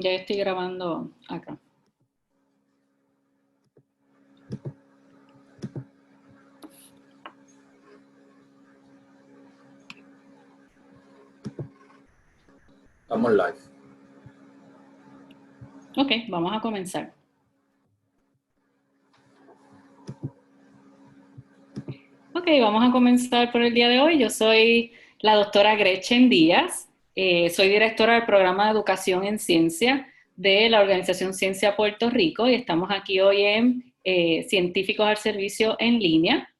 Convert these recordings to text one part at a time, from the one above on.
Ya estoy grabando acá. Estamos live. Ok, vamos a comenzar. Ok, vamos a comenzar por el día de hoy. Yo soy la doctora Gretchen Díaz. Soy directora del programa de educación en ciencia de la organización Ciencia Puerto Rico y estamos aquí hoy en Científicos al Servicio en Línea.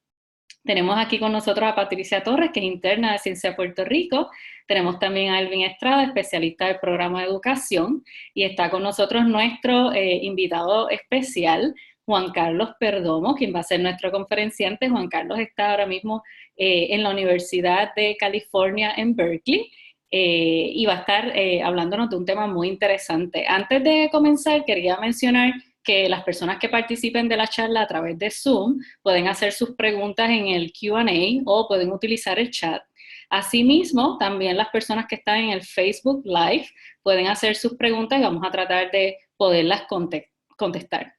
Tenemos aquí con nosotros a Patricia Torres, que es interna de Ciencia Puerto Rico. Tenemos también a Elvin Estrada, especialista del programa de educación. Y está con nosotros nuestro invitado especial, Juan Carlos Perdomo, quien va a ser nuestro conferenciante. Juan Carlos está ahora mismo en la Universidad de California en Berkeley. Y va a estar hablándonos de un tema muy interesante. Antes de comenzar, quería mencionar que las personas que participen de la charla a través de Zoom pueden hacer sus preguntas en el Q&A o pueden utilizar el chat. Asimismo, también las personas que están en el Facebook Live pueden hacer sus preguntas y vamos a tratar de poderlas contestar.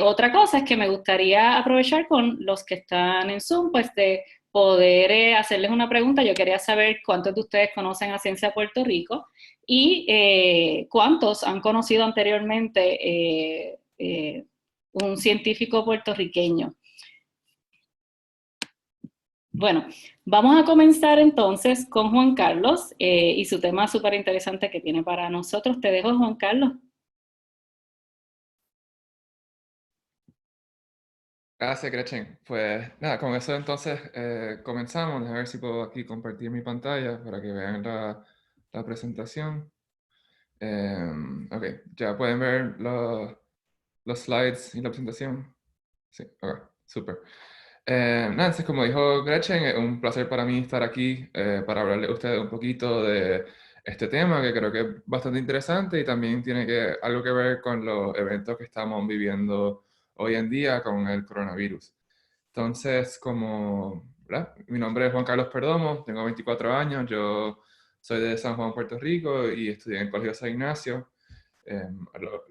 Otra cosa es que me gustaría aprovechar con los que están en Zoom, pues de poder hacerles una pregunta. Yo quería saber cuántos de ustedes conocen a Ciencia Puerto Rico y cuántos han conocido anteriormente un científico puertorriqueño. Bueno, vamos a comenzar entonces con Juan Carlos y su tema súper interesante que tiene para nosotros. Te dejo, Juan Carlos. Gracias, Gretchen. Pues nada, con eso entonces comenzamos. A ver si puedo aquí compartir mi pantalla para que vean la presentación. Ok, ya pueden ver los slides y la presentación. Sí, ok, súper. Nada, entonces como dijo Gretchen, es un placer para mí estar aquí para hablarles a ustedes un poquito de este tema que creo que es bastante interesante y también tiene algo que ver con los eventos que estamos viviendo hoy en día con el coronavirus. Entonces, ¿verdad? Mi nombre es Juan Carlos Perdomo, tengo 24 años, yo soy de San Juan, Puerto Rico y estudié en el Colegio San Ignacio,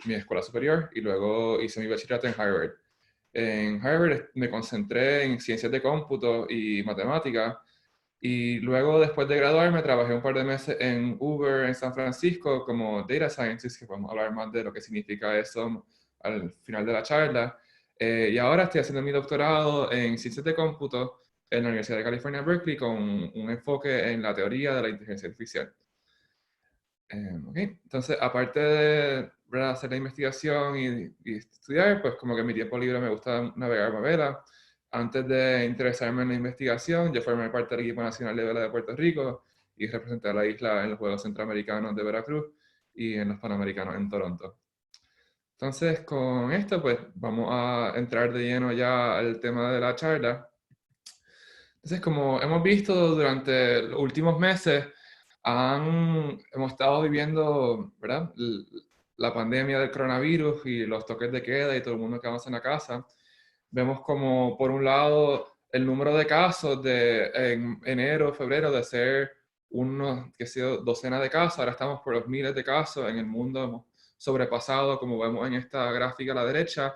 mi escuela superior, y luego hice mi bachillerato en Harvard. En Harvard me concentré en ciencias de cómputo y matemática, y luego después de graduarme trabajé un par de meses en Uber en San Francisco como Data Scientist, que podemos hablar más de lo que significa eso al final de la charla. Y ahora estoy haciendo mi doctorado en ciencias de cómputo en la Universidad de California, Berkeley, con un enfoque en la teoría de la inteligencia artificial. Entonces, aparte de, ¿verdad?, hacer la investigación y estudiar, pues como que en mi tiempo libre me gusta navegar por vela. Antes de interesarme en la investigación, yo formé parte del equipo nacional de vela de Puerto Rico y representé a la isla en los Juegos Centroamericanos de Veracruz y en los Panamericanos en Toronto. Entonces, con esto, pues vamos a entrar de lleno ya al tema de la charla. Entonces, como hemos visto durante los últimos meses, hemos estado viviendo, ¿verdad?, la pandemia del coronavirus y los toques de queda y todo el mundo quedándose en la casa. Vemos como, por un lado, el número de casos en enero, febrero, de ser qué sé yo, docenas de casos, ahora estamos por los miles de casos en el mundo, hemos sobrepasado, como vemos en esta gráfica a la derecha,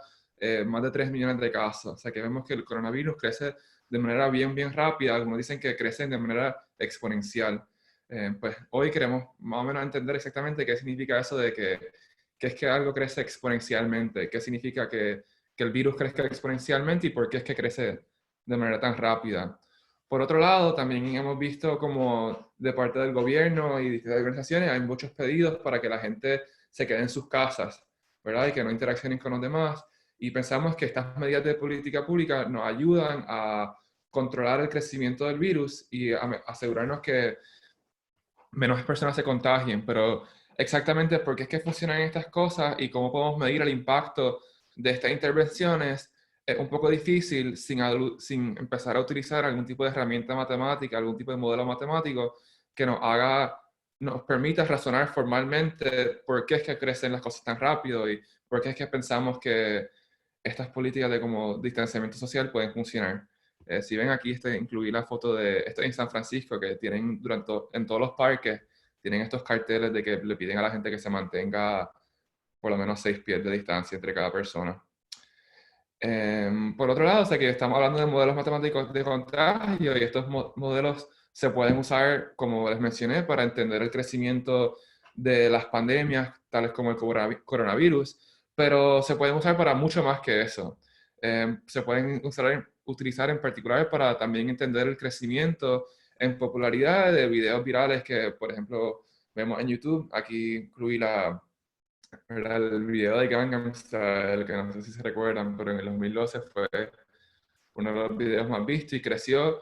más de 3 millones de casos. O sea que vemos que el coronavirus crece de manera bien rápida. Algunos dicen que crecen de manera exponencial. Pues hoy queremos más o menos entender exactamente qué significa eso de que es que algo crece exponencialmente, qué significa que el virus crezca exponencialmente y por qué es que crece de manera tan rápida. Por otro lado, también hemos visto como de parte del gobierno y distintas organizaciones hay muchos pedidos para que la gente se quede en sus casas, ¿verdad? Y que no interaccionen con los demás. Y pensamos que estas medidas de política pública nos ayudan a controlar el crecimiento del virus y a asegurarnos que menos personas se contagien, pero exactamente por qué es que funcionan estas cosas y cómo podemos medir el impacto de estas intervenciones es un poco difícil sin empezar a utilizar algún tipo de herramienta matemática, algún tipo de modelo matemático que nos permita razonar formalmente por qué es que crecen las cosas tan rápido y por qué es que pensamos que estas políticas de como distanciamiento social pueden funcionar. Si ven aquí, incluí la foto de esto en San Francisco, que tienen en todos los parques, tienen estos carteles de que le piden a la gente que se mantenga por lo menos 6 pies de distancia entre cada persona. Por otro lado, o sea que estamos hablando de modelos matemáticos de contagio y estos modelos se pueden usar, como les mencioné, para entender el crecimiento de las pandemias, tales como el coronavirus, pero se pueden usar para mucho más que eso. Se pueden utilizar en particular para también entender el crecimiento en popularidad de videos virales que, por ejemplo, vemos en YouTube. Aquí incluí el video de Gangnam Style, que no sé si se recuerdan, pero en el 2012 fue uno de los videos más vistos y creció.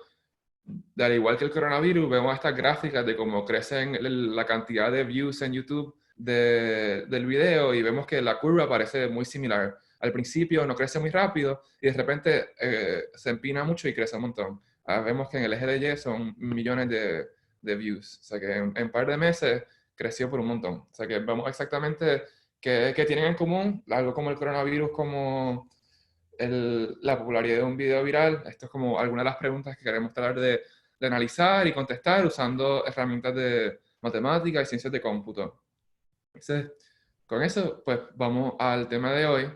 De al igual que el coronavirus, vemos estas gráficas de cómo crecen la cantidad de views en YouTube del video y vemos que la curva parece muy similar. Al principio no crece muy rápido y de repente se empina mucho y crece un montón. Vemos que en el eje de Y son millones de views. O sea que en un par de meses creció por un montón. O sea que vemos exactamente qué tienen en común, algo como el coronavirus, como la popularidad de un video viral. Esto es como algunas de las preguntas que queremos tratar de analizar y contestar usando herramientas de matemática y ciencias de cómputo. Entonces, con eso, pues vamos al tema de hoy,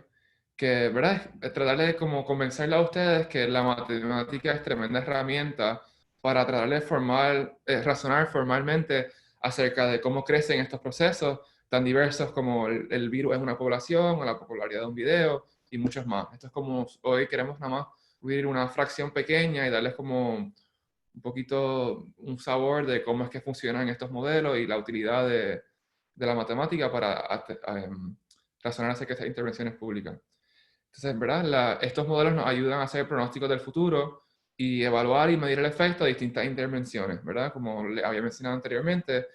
que, ¿verdad? Es tratar de como convencerle a ustedes que la matemática es tremenda herramienta para tratar de razonar formalmente acerca de cómo crecen estos procesos tan diversos como el virus en una población o la popularidad de un video y muchos más. Esto es como hoy queremos nada más ver una fracción pequeña y darles como un poquito un sabor de cómo es que funcionan estos modelos y la utilidad de la matemática para razonar acerca de estas intervenciones públicas. Entonces, ¿verdad? Estos modelos nos ayudan a hacer pronósticos del futuro y evaluar y medir el efecto de distintas intervenciones, ¿verdad? Como le había mencionado anteriormente,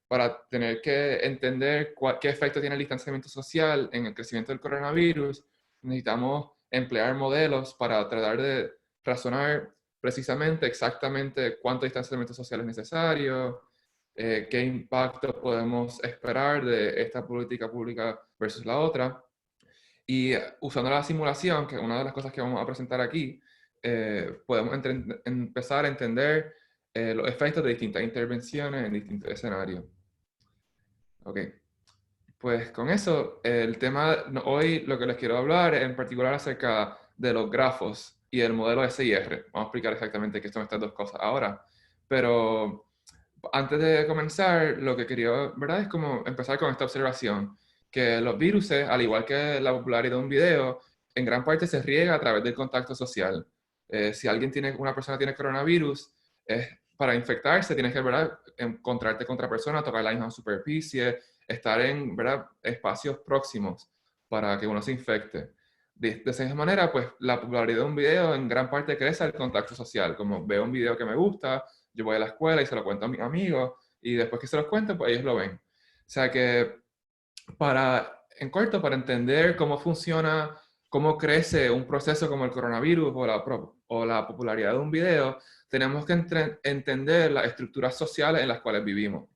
para tener que entender qué efecto tiene el distanciamiento social en el crecimiento del coronavirus, necesitamos emplear modelos para tratar de razonar precisamente, exactamente cuánto distanciamiento social es necesario, qué impacto podemos esperar de esta política pública versus la otra. Y usando la simulación, que es una de las cosas que vamos a presentar aquí, podemos empezar a entender los efectos de distintas intervenciones en distintos escenarios. Ok, pues con eso, el tema hoy lo que les quiero hablar es en particular acerca de los grafos y el modelo SIR. Vamos a explicar exactamente qué son estas dos cosas ahora. Pero antes de comenzar, lo que quería, ¿verdad? Es como empezar con esta observación, que los virus, al igual que la popularidad de un video, en gran parte se riega a través del contacto social. Si una persona tiene coronavirus, para infectarse tienes que, ¿verdad?, encontrarte con otra persona, tocar la misma superficie, estar en, ¿verdad?, espacios próximos para que uno se infecte. De esa manera, pues la popularidad de un video en gran parte crece al contacto social. Como veo un video que me gusta, yo voy a la escuela y se lo cuento a mis amigos, y después que se los cuento, pues ellos lo ven. O sea que, en corto, para entender cómo funciona, cómo crece un proceso como el coronavirus o la popularidad de un video, tenemos que entender las estructuras sociales en las cuales vivimos.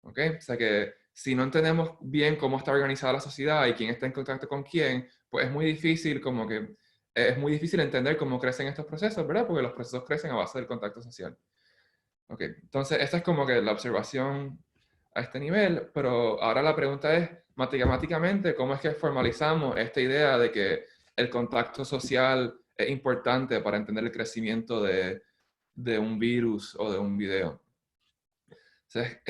¿Ok? O sea que si no entendemos bien cómo está organizada la sociedad y quién está en contacto con quién, pues es muy difícil entender cómo crecen estos procesos, ¿verdad? Porque los procesos crecen a base del contacto social. Ok, entonces esta es como que la observación a este nivel, pero ahora la pregunta es, matemáticamente, ¿cómo es que formalizamos esta idea de que el contacto social es importante para entender el crecimiento de un virus o de un video? Entonces,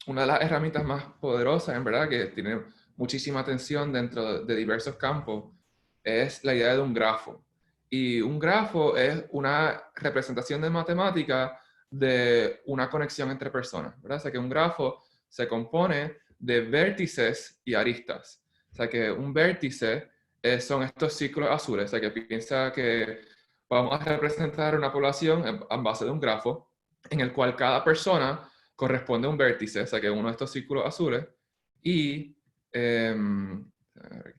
una de las herramientas más poderosas, en verdad, que tiene muchísima atención dentro de diversos campos, es la idea de un grafo. Y un grafo es una representación de matemática de una conexión entre personas, ¿verdad? O sea que un grafo se compone de vértices y aristas. O sea que un vértice son estos círculos azules. O sea que piensa que vamos a representar una población en base de un grafo en el cual cada persona corresponde a un vértice, o sea que uno de estos círculos azules, y aquí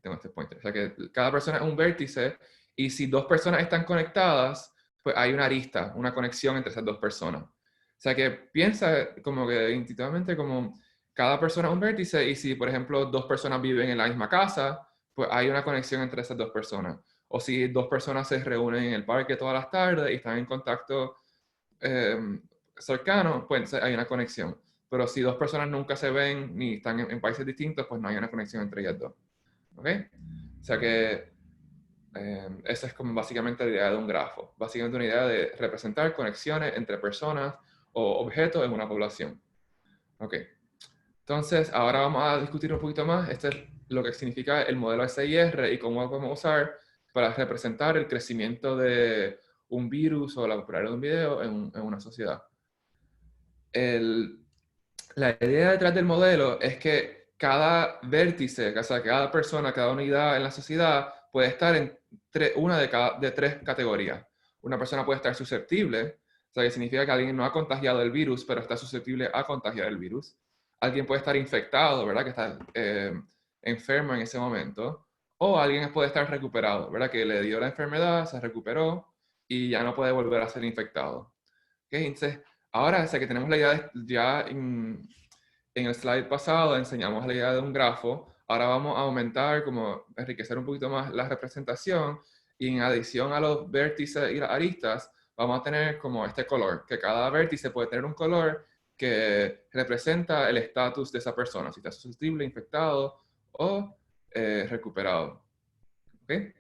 tengo este pointer, o sea que cada persona es un vértice, y si dos personas están conectadas, pues hay una arista, una conexión entre esas dos personas. O sea que piensa como que intuitivamente como cada persona es un vértice, y si por ejemplo dos personas viven en la misma casa, pues hay una conexión entre esas dos personas. O si dos personas se reúnen en el parque todas las tardes y están en contacto cercano, pues hay una conexión. pero si dos personas nunca se ven ni están en países distintos, pues no hay una conexión entre ellas dos. ¿Ok? O sea que esa es como básicamente la idea de un grafo. Básicamente una idea de representar conexiones entre personas o objetos en una población. Ok. Entonces, ahora vamos a discutir un poquito más este es lo que significa el modelo SIR y cómo lo podemos usar para representar el crecimiento de un virus o la popularidad de un video en una sociedad. La idea detrás del modelo es que cada vértice, o sea, cada persona, cada unidad en la sociedad puede estar en una de tres categorías. Una persona puede estar susceptible, o sea, que significa que alguien no ha contagiado el virus, pero está susceptible a contagiar el virus. Alguien puede estar infectado, ¿verdad? Que está enfermo en ese momento. O alguien puede estar recuperado, ¿verdad? Que le dio la enfermedad, se recuperó y ya no puede volver a ser infectado. ¿Okay? Entonces, ahora, que tenemos la idea ya en el slide pasado enseñamos la idea de un grafo, ahora vamos a aumentar, como enriquecer un poquito más la representación y en adición a los vértices y las aristas, vamos a tener como este color, que cada vértice puede tener un color que representa el estatus de esa persona, si está susceptible, infectado o recuperado. ¿Okay?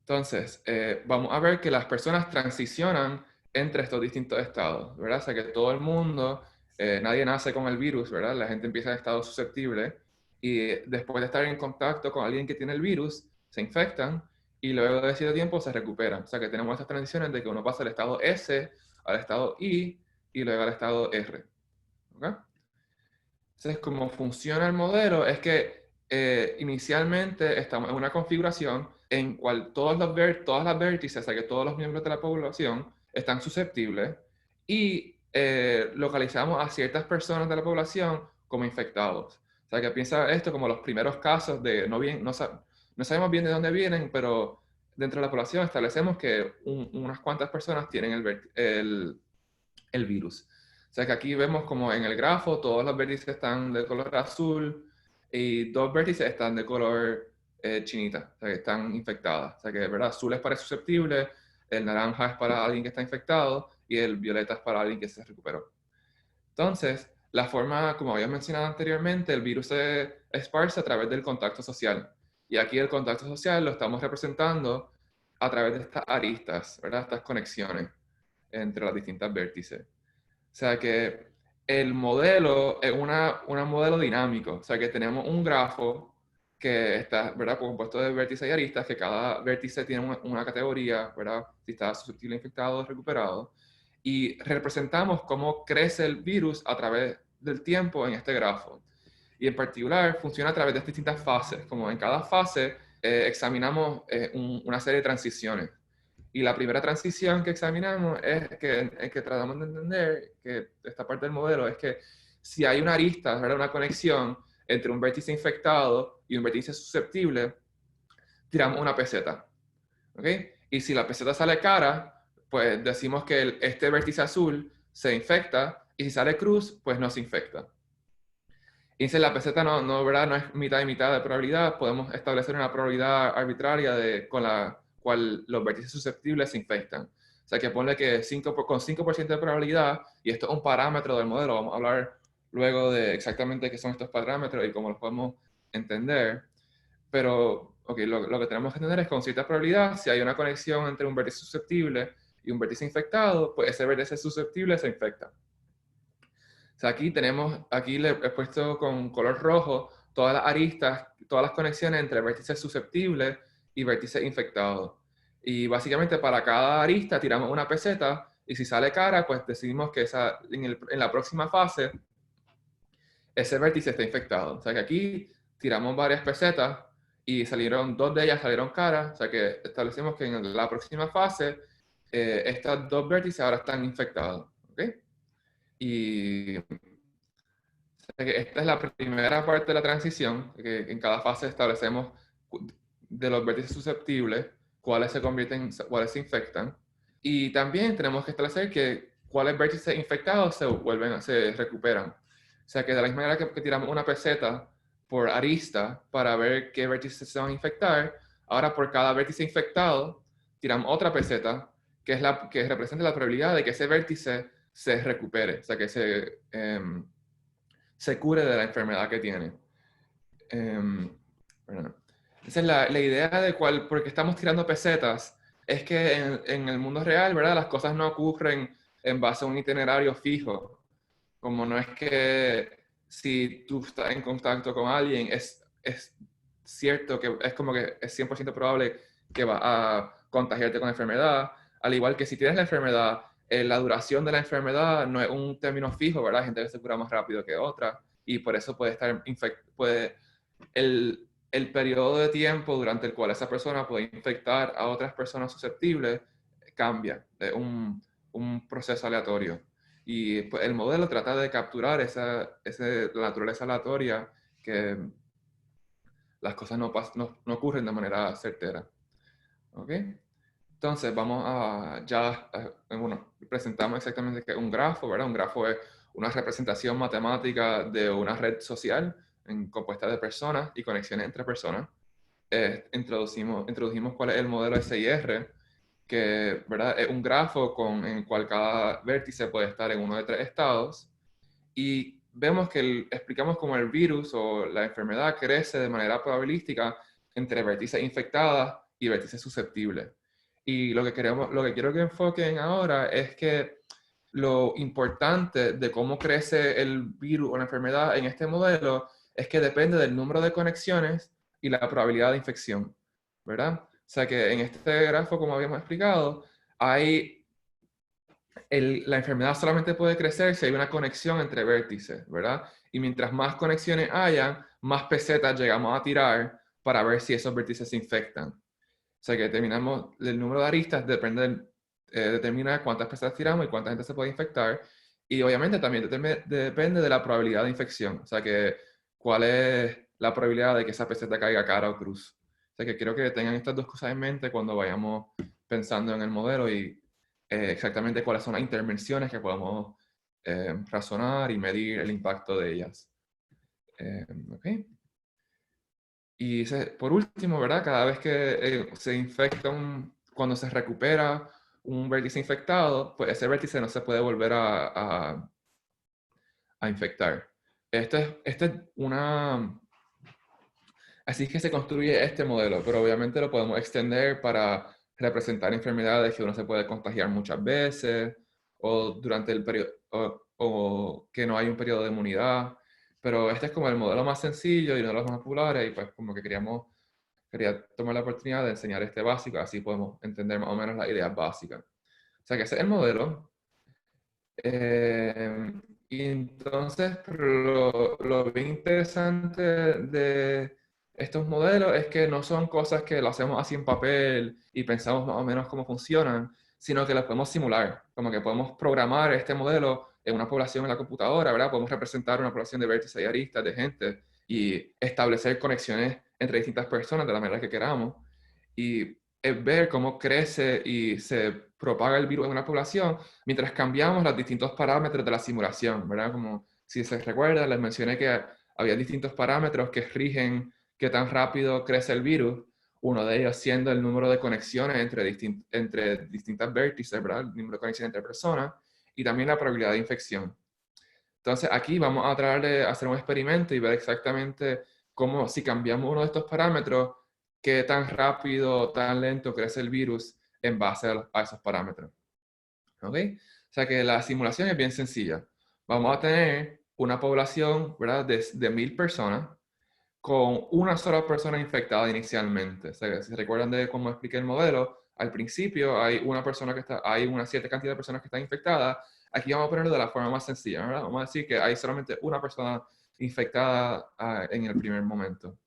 Entonces, vamos a ver que las personas transicionan entre estos distintos estados, ¿verdad? O sea que todo el mundo, nadie nace con el virus, ¿verdad? La gente empieza en estado susceptible y después de estar en contacto con alguien que tiene el virus, se infectan y luego de cierto tiempo se recuperan. O sea que tenemos estas transiciones de que uno pasa del estado S al estado I y luego al estado R. ¿Okay? Entonces, cómo funciona el modelo es que inicialmente estamos en una configuración en cual todas las vértices, o sea que todos los miembros de la población están susceptibles y localizamos a ciertas personas de la población como infectados. O sea que piensa esto como los primeros casos de no sabemos bien de dónde vienen, pero dentro de la población establecemos que unas cuantas personas tienen el virus. O sea que aquí vemos como en el grafo todos los vértices están de color azul y dos vértices están de color chinita, o sea que están infectadas. O sea que, ¿verdad? Azul es para susceptible, el naranja es para alguien que está infectado y el violeta es para alguien que se recuperó. Entonces, la forma, como había mencionado anteriormente, el virus se esparce a través del contacto social. Y aquí el contacto social lo estamos representando a través de estas aristas, ¿verdad? Estas conexiones entre las distintas vértices. O sea que el modelo es un modelo dinámico. O sea que tenemos un grafo que está, ¿verdad? Compuesto de vértices y aristas, que cada vértice tiene una categoría, ¿verdad? Si está susceptible, infectado o recuperado. Y representamos cómo crece el virus a través del tiempo en este grafo. Y en particular funciona a través de distintas fases. Como en cada fase examinamos una serie de transiciones. Y la primera transición que examinamos es que tratamos de entender que esta parte del modelo es que si hay una arista, ¿verdad? Una conexión entre un vértice infectado y un vértice susceptible, tiramos una peseta. ¿Okay? Y si la peseta sale cara, pues decimos que este vértice azul se infecta y si sale cruz, pues no se infecta. Y si la peseta ¿verdad? No es mitad y mitad de probabilidad, podemos establecer una probabilidad arbitraria con la cual los vértices susceptibles se infectan. O sea que ponle que con 5% de probabilidad, y esto es un parámetro del modelo, vamos a hablar luego de exactamente qué son estos parámetros y cómo los podemos entender. Pero okay, lo que tenemos que entender es con cierta probabilidad, si hay una conexión entre un vértice susceptible y un vértice infectado, pues ese vértice susceptible se infecta. O sea, aquí le he puesto con color rojo todas las aristas, todas las conexiones entre vértices susceptibles y vértices infectados. Y básicamente para cada arista tiramos una peseta y si sale cara, pues decidimos que en la próxima fase ese vértice está infectado. O sea que aquí tiramos varias pesetas y dos de ellas salieron caras. O sea que establecemos que en la próxima fase estas dos vértices ahora están infectados. ¿Okay? Y esta es la primera parte de la transición, que en cada fase establecemos de los vértices susceptibles cuáles cuáles se infectan. Y también tenemos que establecer que cuáles vértices infectados se recuperan. O sea que de la misma manera que tiramos una peseta por arista para ver qué vértices se van a infectar, ahora por cada vértice infectado tiramos otra peseta que representa la probabilidad de que ese vértice se recupere, o sea que se cure de la enfermedad que tiene. Perdón. Esa es la idea de porque estamos tirando pesetas, es que en el mundo real, ¿verdad? Las cosas no ocurren en base a un itinerario fijo. Como no es que si tú estás en contacto con alguien, es cierto que es como que es 100% probable que va a contagiarte con la enfermedad. Al igual que si tienes la enfermedad, la duración de la enfermedad no es un término fijo, ¿verdad? Hay gente que se cura más rápido que otra y por eso puede estar el periodo de tiempo durante el cual esa persona puede infectar a otras personas susceptibles cambia, es un proceso aleatorio. Y pues, el modelo trata de capturar esa naturaleza aleatoria, que las cosas no ocurren de manera certera. ¿Ok? Entonces, vamos bueno, presentamos exactamente qué es un grafo, ¿verdad? Un grafo es una representación matemática de una red social compuesta de personas y conexiones entre personas. Introducimos cuál es el modelo SIR, que, ¿verdad? Es un grafo en el cual cada vértice puede estar en uno de 3 estados. Y vemos que explicamos cómo el virus o la enfermedad crece de manera probabilística entre vértices infectadas y vértices susceptibles. Y lo que quiero que enfoquen ahora es que lo importante de cómo crece el virus o la enfermedad en este modelo es que depende del número de conexiones y la probabilidad de infección, ¿verdad? O sea que en este grafo, como habíamos explicado, la enfermedad solamente puede crecer si hay una conexión entre vértices, ¿verdad? Y mientras más conexiones haya, más pesetas llegamos a tirar para ver si esos vértices se infectan. O sea que el número de aristas determina cuántas pesetas tiramos y cuánta gente se puede infectar. Y obviamente también depende de la probabilidad de infección. O sea que cuál es la probabilidad de que esa peseta caiga cara o cruz. O sea que quiero que tengan estas dos cosas en mente cuando vayamos pensando en el modelo y exactamente cuáles son las intervenciones que podemos razonar y medir el impacto de ellas. ¿Ok? Y por último, ¿verdad? Cada vez que se infecta, cuando se recupera un vértice infectado, pues ese vértice no se puede volver a infectar. Así es que se construye este modelo, pero obviamente lo podemos extender para representar enfermedades que uno se puede contagiar muchas veces, o durante el periodo, o que no hay un periodo de inmunidad. Pero este es como el modelo más sencillo y uno de los más populares, y pues como que quería tomar la oportunidad de enseñar este básico, así podemos entender más o menos las ideas básicas. O sea que ese es el modelo. Y entonces, lo bien interesante de estos modelos es que no son cosas que lo hacemos así en papel y pensamos más o menos cómo funcionan, sino que las podemos simular, como que podemos programar este modelo en una población en la computadora, ¿verdad? Podemos representar una población de vértices y aristas de gente y establecer conexiones entre distintas personas de la manera que queramos. Y ver cómo crece y se propaga el virus en una población mientras cambiamos los distintos parámetros de la simulación, ¿verdad? Como si se recuerda, les mencioné que había distintos parámetros que rigen qué tan rápido crece el virus, uno de ellos siendo el número de conexiones entre distintas vértices, ¿verdad? El número de conexiones entre personas, y también la probabilidad de infección. Entonces aquí vamos a tratar de hacer un experimento y ver exactamente cómo, si cambiamos uno de estos parámetros, qué tan rápido o tan lento crece el virus en base a esos parámetros. ¿Ok? O sea que la simulación es bien sencilla. Vamos a tener una población, ¿verdad?, de 1000 personas con una sola persona infectada inicialmente. O sea, si se recuerdan de cómo expliqué el modelo, al principio hay una cierta cantidad de personas que están infectadas. Aquí vamos a ponerlo de la forma más sencilla, ¿verdad? Vamos a decir que hay solamente una persona infectada en el primer momento.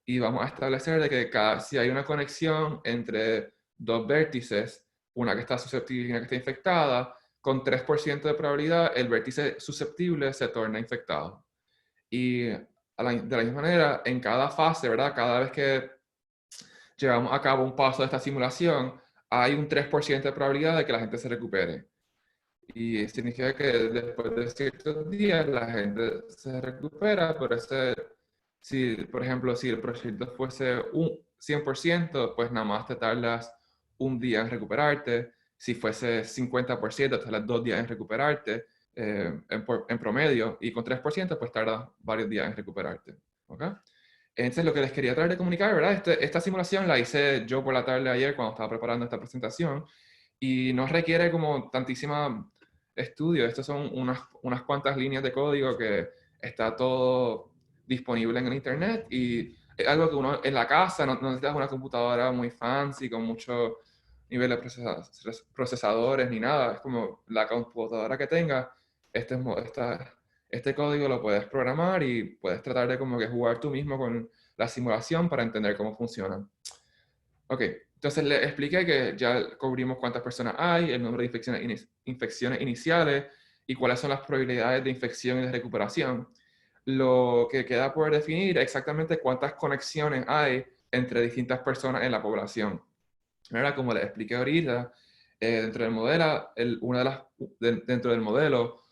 Y vamos a establecer de que si hay una conexión entre dos vértices, una que está susceptible y una que está infectada, con 3% de probabilidad, el vértice susceptible se torna infectado. Y de la misma manera, en cada fase, ¿verdad? Cada vez que llevamos a cabo un paso de esta simulación, hay un 3% de probabilidad de que la gente se recupere. Y significa que después de ciertos días la gente se recupera, pero por ejemplo, si el proyecto fuese un 100%, pues nada más te tardas un día en recuperarte. Si fuese 50%, te tardas 2 días en recuperarte. en promedio, y con 3% pues tarda varios días en recuperarte. ¿Okay? Entonces, lo que les quería tratar de comunicar, ¿verdad? Esta simulación la hice yo por la tarde de ayer cuando estaba preparando esta presentación, y no requiere como tantísima estudio. Estas son unas cuantas líneas de código que está todo disponible en el internet, y es algo que uno en la casa no necesitas una computadora muy fancy con mucho nivel de procesadores ni nada. Es como la computadora que tengas, este código lo puedes programar y puedes tratar de como que jugar tú mismo con la simulación para entender cómo funciona. Ok, entonces le expliqué que ya cubrimos cuántas personas hay, el número de infecciones iniciales y cuáles son las probabilidades de infección y de recuperación. Lo que queda por definir es exactamente cuántas conexiones hay entre distintas personas en la población. ¿Verdad? Como les expliqué ahorita, dentro del modelo, dentro del modelo,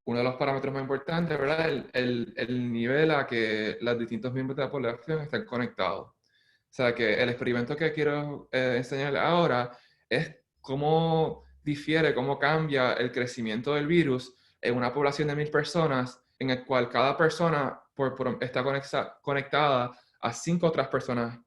uno de los parámetros más importantes, ¿verdad? El nivel a que los distintos miembros de la población están conectados. O sea, que el experimento que quiero enseñarles ahora es cómo difiere, cómo cambia el crecimiento del virus en una población de 1000 personas, en el cual cada persona está conectada a 5 otras personas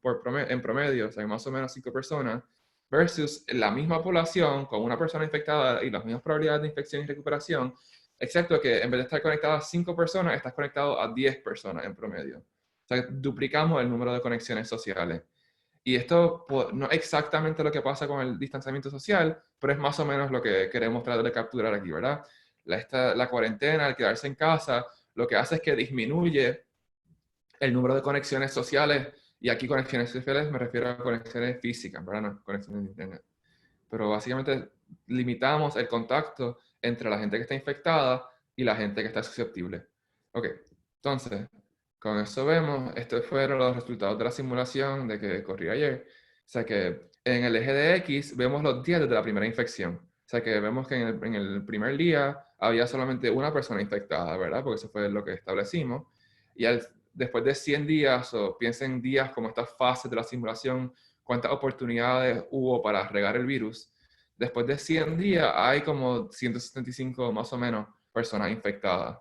en promedio, o sea, más o menos 5 personas, versus la misma población con una persona infectada y las mismas probabilidades de infección y recuperación, excepto que en vez de estar conectado a 5 personas, estás conectado a 10 personas en promedio. O sea, duplicamos el número de conexiones sociales. Y esto no es exactamente lo que pasa con el distanciamiento social, pero es más o menos lo que queremos tratar de capturar aquí, ¿verdad? La cuarentena, el quedarse en casa, lo que hace es que disminuye el número de conexiones sociales, y aquí conexiones sociales me refiero a conexiones físicas, ¿verdad? No conexiones de internet. Pero básicamente limitamos el contacto entre la gente que está infectada y la gente que está susceptible. Ok, entonces, con eso vemos, estos fueron los resultados de la simulación de que corrí ayer. O sea que en el eje de X vemos los días desde la primera infección. O sea que vemos que en el primer día había solamente una persona infectada, ¿verdad? Porque eso fue lo que establecimos. Y después de 100 días, o piensen días como estas fases de la simulación, cuántas oportunidades hubo para regar el virus. Después de 100 días hay como 175 más o menos personas infectadas.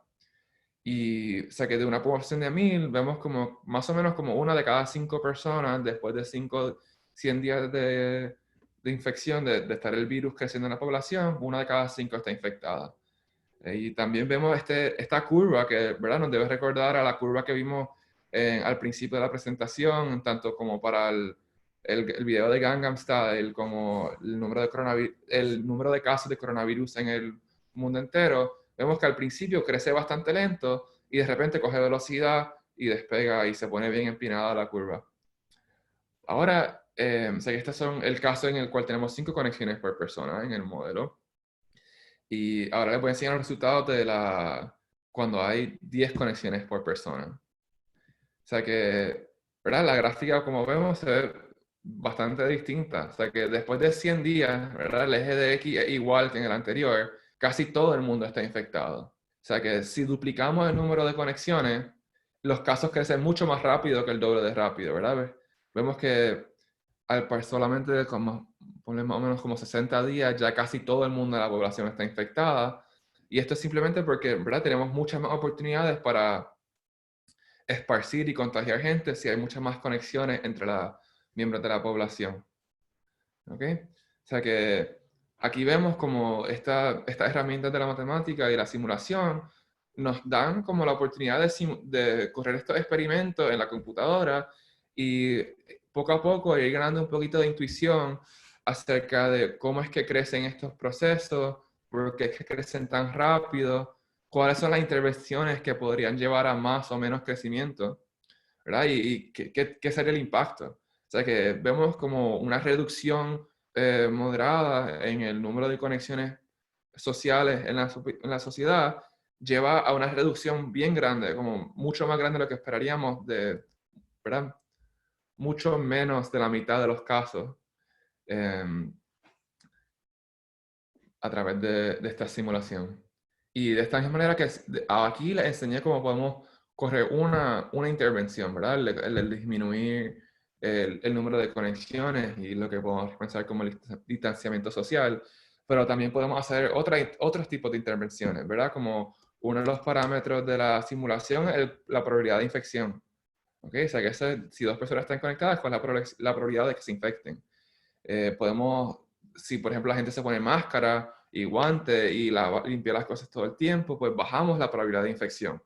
Y o sea que de una población de 1000 vemos como más o menos como una de cada 5 personas después de 100 días de infección, de estar el virus creciendo en la población, una de cada 5 está infectada. Y también vemos esta curva que, ¿verdad? Nos debe recordar a la curva que vimos al principio de la presentación, tanto como para el video de Gangnam Style, como el número de casos de coronavirus en el mundo entero. Vemos que al principio crece bastante lento y de repente coge velocidad y despega y se pone bien empinada la curva. Ahora, sé que este son el caso en el cual tenemos 5 conexiones por persona en el modelo. Y ahora les voy a enseñar los resultados de cuando hay 10 conexiones por persona. O sea que, ¿verdad? La gráfica, como vemos, se ve bastante distinta. O sea que después de 100 días, ¿verdad? El eje de X es igual que en el anterior. Casi todo el mundo está infectado. O sea que si duplicamos el número de conexiones, los casos crecen mucho más rápido que el doble de rápido, ¿verdad? Vemos que solamente como, ponle más o menos como 60 días, ya casi todo el mundo de la población está infectada. Y esto es simplemente porque, ¿verdad? Tenemos muchas más oportunidades para esparcir y contagiar gente si hay muchas más conexiones entre los miembros de la población. ¿Ok? O sea que aquí vemos como estas herramientas de la matemática y la simulación nos dan como la oportunidad de correr estos experimentos en la computadora y poco a poco ir ganando un poquito de intuición acerca de cómo es que crecen estos procesos, por qué es que crecen tan rápido, cuáles son las intervenciones que podrían llevar a más o menos crecimiento, ¿verdad? Y qué sería el impacto. O sea que vemos como una reducción moderada en el número de conexiones sociales en la sociedad lleva a una reducción bien grande, como mucho más grande de lo que esperaríamos, ¿verdad? Mucho menos de la mitad de los casos a través de esta simulación. Y de esta misma manera que aquí les enseñé cómo podemos correr una intervención, ¿verdad? El disminuir el número de conexiones y lo que podemos pensar como el distanciamiento social. pero también podemos hacer otros tipos de intervenciones, ¿verdad? Como uno de los parámetros de la simulación es la probabilidad de infección. ¿Ok? O sea que si dos personas están conectadas, ¿cuál es la probabilidad de que se infecten? Si por ejemplo la gente se pone máscara y guante y limpia las cosas todo el tiempo, pues bajamos la probabilidad de infección.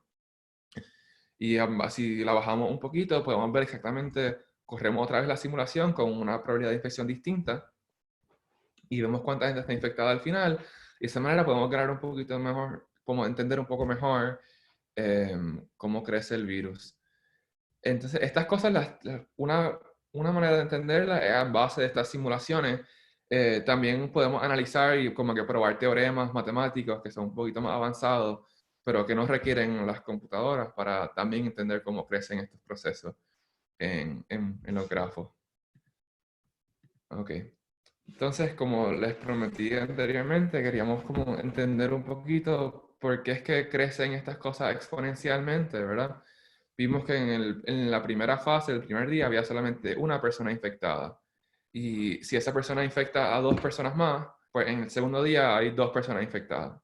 Y si la bajamos un poquito, podemos ver exactamente, corremos otra vez la simulación con una probabilidad de infección distinta y vemos cuánta gente está infectada al final. Y de esa manera podemos ganar un poquito mejor, podemos entender un poco mejor cómo crece el virus. Entonces, estas cosas, una manera de entenderlas es a base de estas simulaciones. También podemos analizar y como que probar teoremas matemáticos que son un poquito más avanzados, pero que no requieren las computadoras para también entender cómo crecen estos procesos en los grafos. Ok. Entonces, como les prometí anteriormente, queríamos como entender un poquito por qué es que crecen estas cosas exponencialmente, ¿verdad? Vimos que en la primera fase, el primer día, había solamente una persona infectada. Y si esa persona infecta a dos personas más, pues en el segundo día hay dos personas infectadas.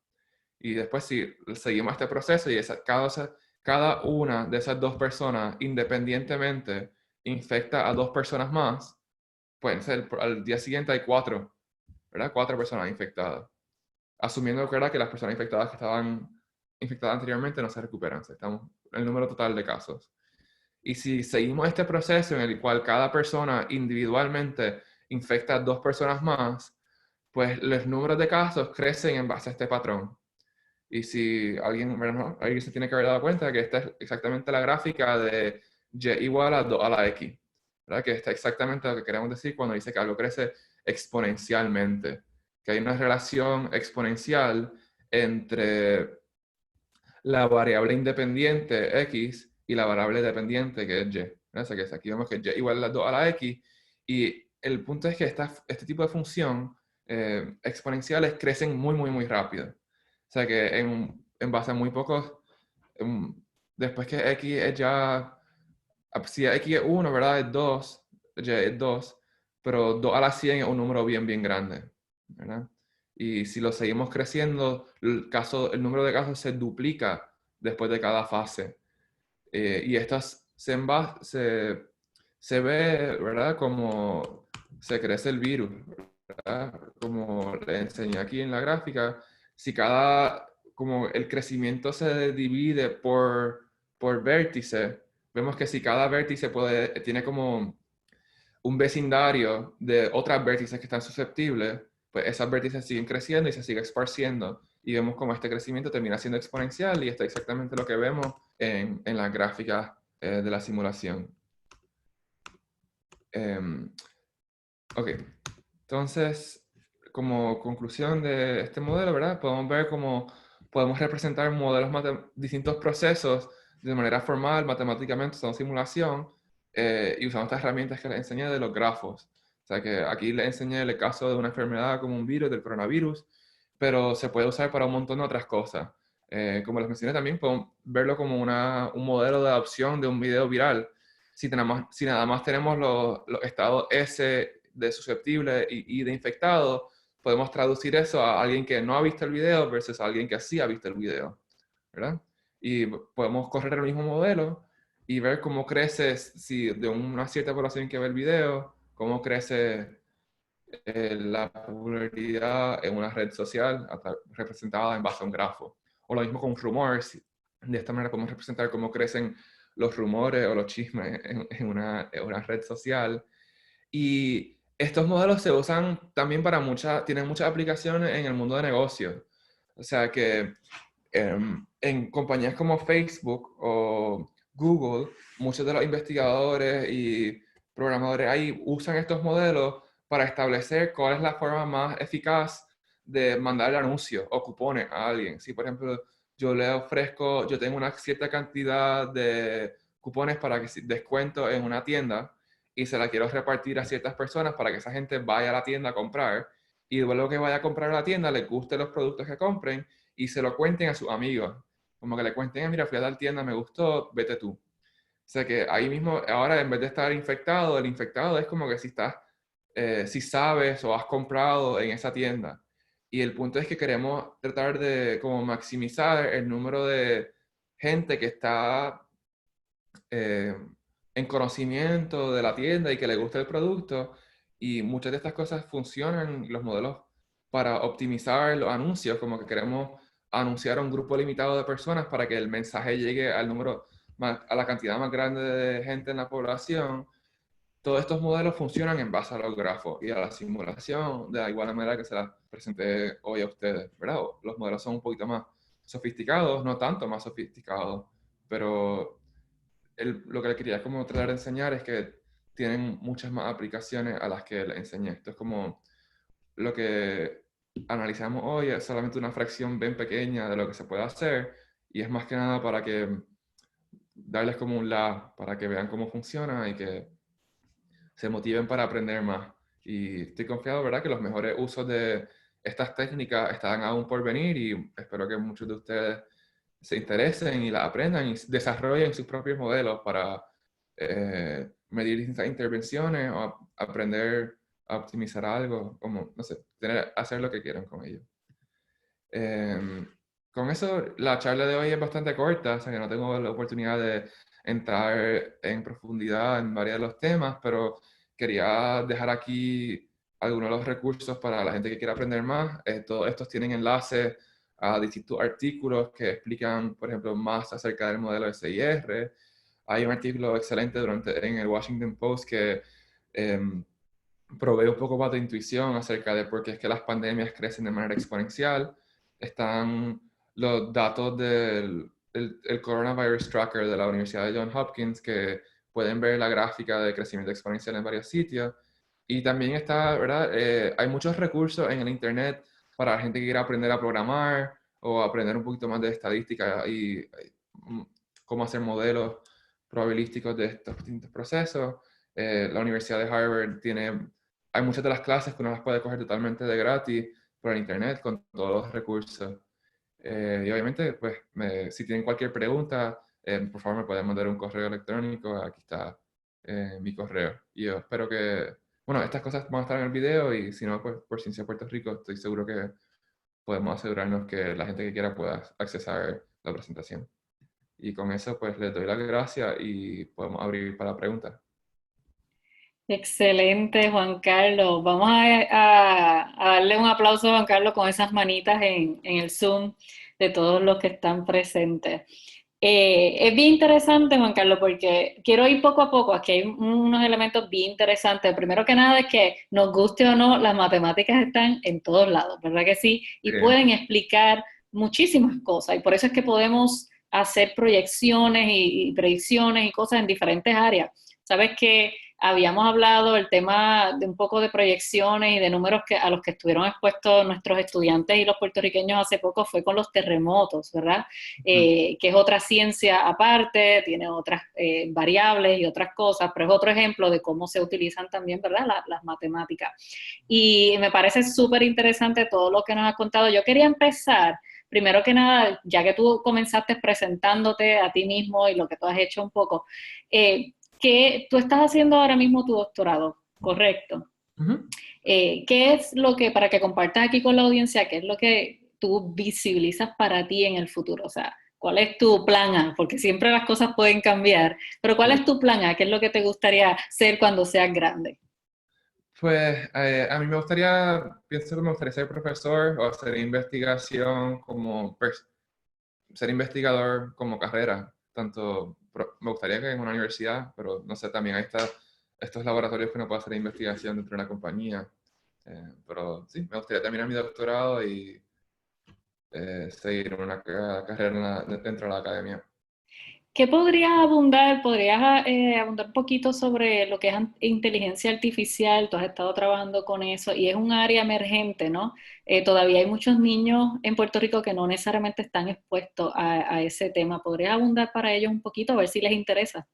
Y después si seguimos este proceso y cada una de esas dos personas independientemente infecta a dos personas más, pues al día siguiente hay cuatro, ¿verdad? Cuatro personas infectadas. Asumiendo que, que las personas infectadas que estaban infectadas anteriormente no se recuperan. Estamos en el número total de casos. Y si seguimos este proceso en el cual cada persona individualmente infecta a dos personas más, pues los números de casos crecen en base a este patrón. Y si alguien se tiene que haber dado cuenta que esta es exactamente la gráfica de y igual a 2 a la x, ¿verdad? Que está exactamente lo que queremos decir cuando dice que algo crece exponencialmente, que hay una relación exponencial entre la variable independiente x y la variable dependiente que es y. O sea, que aquí vemos que y igual a 2 a la x, y el punto es que este tipo de función exponenciales crecen muy, muy, muy rápido. O sea que en base a muy pocos, después que x es ya, si x es 1, ¿verdad? Es 2, y es 2, pero 2 a la 100 es un número bien, bien grande, ¿verdad? Y si lo seguimos creciendo, el número de casos se duplica después de cada fase. Y estas se ve, ¿verdad? Como se crece el virus, ¿verdad? Como le enseñé aquí en la gráfica, si como el crecimiento se divide por vértice, vemos que si cada vértice tiene como un vecindario de otras vértices que están susceptibles, pues esas vértices siguen creciendo y se sigue esparciendo. Y vemos como este crecimiento termina siendo exponencial y esto es exactamente lo que vemos en las gráficas de la simulación. Ok, entonces, como conclusión de este modelo, ¿verdad? Podemos ver cómo podemos representar distintos procesos de manera formal, matemáticamente, usando simulación, y usando estas herramientas que les enseñé de los grafos. O sea que aquí les enseñé el caso de una enfermedad como un virus, del coronavirus, pero se puede usar para un montón de otras cosas. Como les mencioné también, podemos verlo como un modelo de adopción de un video viral. Si nada más tenemos los estados S de susceptible y de infectado, podemos traducir eso a alguien que no ha visto el video versus a alguien que sí ha visto el video, ¿verdad? Y podemos correr el mismo modelo y ver cómo crece, si de una cierta población que ve el video, cómo crece la popularidad en una red social representada en base a un grafo. O lo mismo con rumores. De esta manera podemos representar cómo crecen los rumores o los chismes en una red social. Y estos modelos se usan también tienen muchas aplicaciones en el mundo de negocios. O sea que en compañías como Facebook o Google, muchos de los investigadores y programadores ahí usan estos modelos para establecer cuál es la forma más eficaz de mandar el anuncio o cupones a alguien. Si, por ejemplo, yo tengo una cierta cantidad de cupones para que descuento en una tienda y se la quiero repartir a ciertas personas para que esa gente vaya a la tienda a comprar y luego que vaya a comprar a la tienda les guste los productos que compren y se lo cuenten a sus amigos. Como que le cuenten, mira, fui a tal tienda, me gustó, vete tú. O sea que ahí mismo, ahora en vez de estar infectado, el infectado es como que si sabes o has comprado en esa tienda. Y el punto es que queremos tratar de como maximizar el número de gente que está eh, en conocimiento de la tienda y que le gusta el producto. Y muchas de estas cosas funcionan, los modelos, para optimizar los anuncios, como que queremos anunciar a un grupo limitado de personas para que el mensaje llegue al número, a la cantidad más grande de gente en la población. Todos estos modelos funcionan en base a los grafos y a la simulación, de la igual manera que se las presenté hoy a ustedes, ¿verdad? Los modelos son un poquito más sofisticados, no tanto más sofisticados, pero lo que le quería como tratar de enseñar es que tienen muchas más aplicaciones a las que le enseñé. Esto es como lo que analizamos hoy, es solamente una fracción bien pequeña de lo que se puede hacer, y es más que nada para que darles como un la, para que vean cómo funciona y que se motiven para aprender más. Y estoy confiado, ¿verdad?, que los mejores usos de estas técnicas están aún por venir, y espero que muchos de ustedes se interesen y la aprendan y desarrollen sus propios modelos para medir distintas intervenciones o aprender a optimizar algo, como, no sé, hacer lo que quieran con ello. Con eso, la charla de hoy es bastante corta, o sea que no tengo la oportunidad de entrar en profundidad en varios de los temas, pero quería dejar aquí algunos de los recursos para la gente que quiera aprender más. Todos estos tienen enlaces a distintos artículos que explican, por ejemplo, más acerca del modelo SIR. Hay un artículo excelente en el Washington Post que provee un poco más de intuición acerca de por qué es que las pandemias crecen de manera exponencial. Están los datos del el Coronavirus Tracker de la Universidad de Johns Hopkins, que pueden ver la gráfica de crecimiento exponencial en varios sitios. Y también está, ¿verdad? Hay muchos recursos en el Internet para la gente que quiera aprender a programar o aprender un poquito más de estadística y cómo hacer modelos probabilísticos de estos distintos procesos. La Universidad de Harvard hay muchas de las clases que uno las puede coger totalmente de gratis por el Internet con todos los recursos. Y obviamente, pues, si tienen cualquier pregunta, por favor me pueden mandar un correo electrónico. Aquí está mi correo. Y yo espero que, bueno, estas cosas van a estar en el video, y si no, pues por Ciencia Puerto Rico estoy seguro que podemos asegurarnos que la gente que quiera pueda accesar la presentación. Y con eso, pues, les doy las gracias y podemos abrir para preguntas. Excelente, Juan Carlos. Vamos a darle un aplauso a Juan Carlos con esas manitas en el Zoom de todos los que están presentes. Es bien interesante, Juan Carlos, porque quiero ir poco a poco. Aquí hay unos elementos bien interesantes. Primero que nada es que nos guste o no, las matemáticas están en todos lados, ¿verdad que sí? Y Bien. pueden explicar muchísimas cosas. Y por eso es que podemos hacer proyecciones y predicciones y cosas en diferentes áreas. Sabes que habíamos hablado el tema de un poco de proyecciones y de números a los que estuvieron expuestos nuestros estudiantes y los puertorriqueños hace poco, fue con los terremotos, ¿verdad? Que es otra ciencia aparte, tiene otras variables y otras cosas, pero es otro ejemplo de cómo se utilizan también, ¿verdad?, las matemáticas. Y me parece súper interesante todo lo que nos has contado. Yo quería empezar, primero que nada, ya que tú comenzaste presentándote a ti mismo y lo que tú has hecho un poco, que tú estás haciendo ahora mismo tu doctorado, ¿correcto? ¿Qué es lo que, para que compartas aquí con la audiencia, qué es lo que tú visibilizas para ti en el futuro? O sea, ¿cuál es tu plan A? Porque siempre las cosas pueden cambiar, pero ¿cuál es tu plan A? ¿Qué es lo que te gustaría ser cuando seas grande? Pues a mí pienso que me gustaría ser profesor o hacer investigación ser investigador como carrera. Me gustaría que en una universidad, pero no sé, también hay estos laboratorios que uno puede hacer investigación dentro de una compañía. Pero sí, me gustaría terminar mi doctorado y seguir una carrera dentro de la academia. ¿Qué podrías abundar? ¿Podrías abundar un poquito sobre lo que es inteligencia artificial? Tú has estado trabajando con eso y es un área emergente, ¿no? Todavía hay muchos niños en Puerto Rico que no necesariamente están expuestos a ese tema. ¿Podrías abundar para ellos un poquito, a ver si les interesa?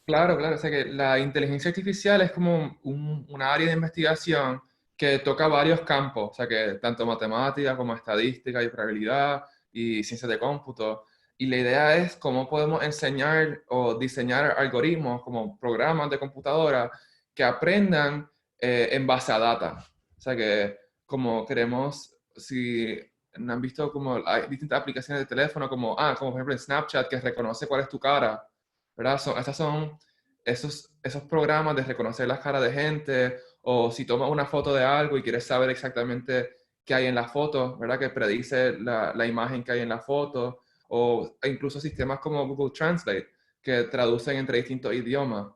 Claro, claro. O sea que la inteligencia artificial es como una área de investigación que toca varios campos. O sea que tanto matemática como estadística y probabilidad y ciencias de cómputo. Y la idea es cómo podemos enseñar o diseñar algoritmos como programas de computadora que aprendan en base a data. O sea que como queremos si no han visto como hay distintas aplicaciones de teléfono, como por ejemplo en Snapchat, que reconoce cuál es tu cara, ¿verdad? Estas son esos programas de reconocer las caras de gente, o si tomas una foto de algo y quieres saber exactamente qué hay en la foto, ¿verdad? Que predice la imagen que hay en la foto, o incluso sistemas como Google Translate, que traducen entre distintos idiomas.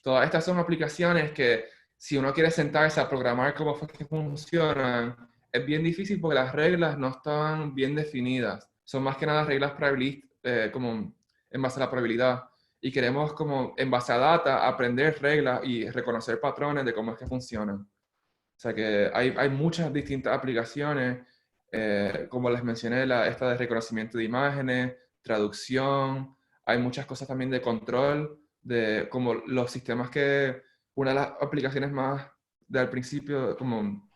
Todas estas son aplicaciones que si uno quiere sentarse a programar cómo fue que funcionan, es bien difícil porque las reglas no están bien definidas. Son más que nada reglas como en base a la probabilidad. Y queremos como en base a data aprender reglas y reconocer patrones de cómo es que funcionan. O sea que hay muchas distintas aplicaciones, como les mencioné, esta de reconocimiento de imágenes, traducción, hay muchas cosas también de control, de como los sistemas una de las aplicaciones más del principio, como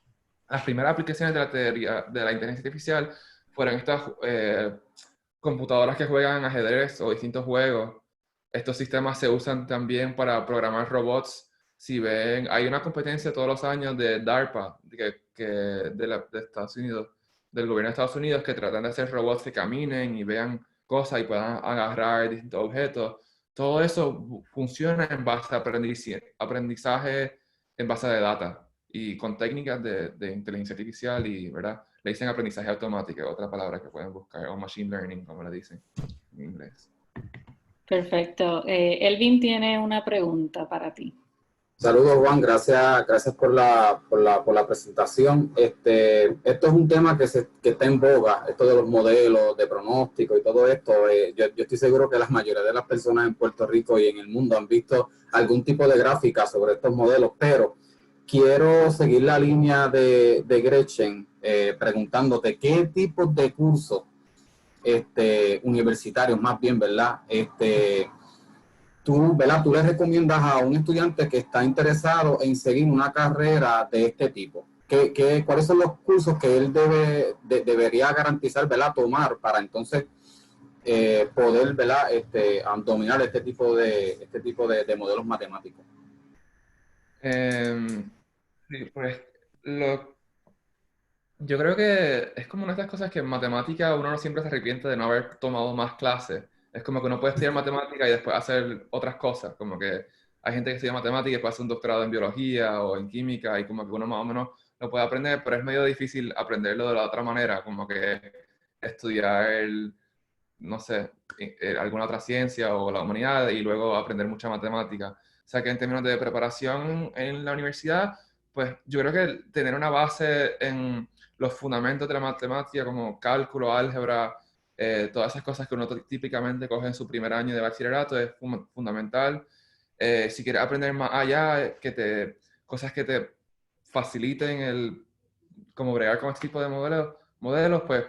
las primeras aplicaciones de la teoría de la inteligencia artificial fueron estas computadoras que juegan ajedrez o distintos juegos. Estos sistemas se usan también para programar robots. Si ven, hay una competencia todos los años de DARPA, de Estados Unidos, del gobierno de Estados Unidos, que tratan de hacer robots que caminen y vean cosas y puedan agarrar distintos objetos. Todo eso funciona en base a aprendizaje en base de data y con técnicas de inteligencia artificial y, ¿verdad? Le dicen aprendizaje automático, otra palabra que pueden buscar, o machine learning, como le dicen en inglés. Perfecto. Elvin tiene una pregunta para ti. Saludos, Juan, gracias por la presentación. Esto es un tema que está en boga, esto de los modelos de pronóstico y todo esto. Yo estoy seguro que la mayoría de las personas en Puerto Rico y en el mundo han visto algún tipo de gráfica sobre estos modelos, pero quiero seguir la línea de Gretchen preguntándote qué tipos de cursos universitarios, más bien, ¿verdad? ¿verdad? Tú le recomiendas a un estudiante que está interesado en seguir una carrera de este tipo. ¿Cuáles son los cursos que él debería garantizar, ¿verdad? Tomar para entonces poder, ¿verdad? dominar este tipo de modelos matemáticos? Sí, pues yo creo que es como una de estas cosas que en matemática uno no siempre se arrepiente de no haber tomado más clases. Es como que uno puede estudiar matemática y después hacer otras cosas, como que hay gente que estudia matemática y después hace un doctorado en biología o en química y como que uno más o menos lo puede aprender, pero es medio difícil aprenderlo de la otra manera, como que estudiar no sé, alguna otra ciencia o la humanidad y luego aprender mucha matemática. O sea que en términos de preparación en la universidad, pues yo creo que tener una base en los fundamentos de la matemática como cálculo, álgebra, todas esas cosas que uno típicamente coge en su primer año de bachillerato es fundamental. Si quieres aprender más allá, cosas que te faciliten como bregar con este tipo de modelos pues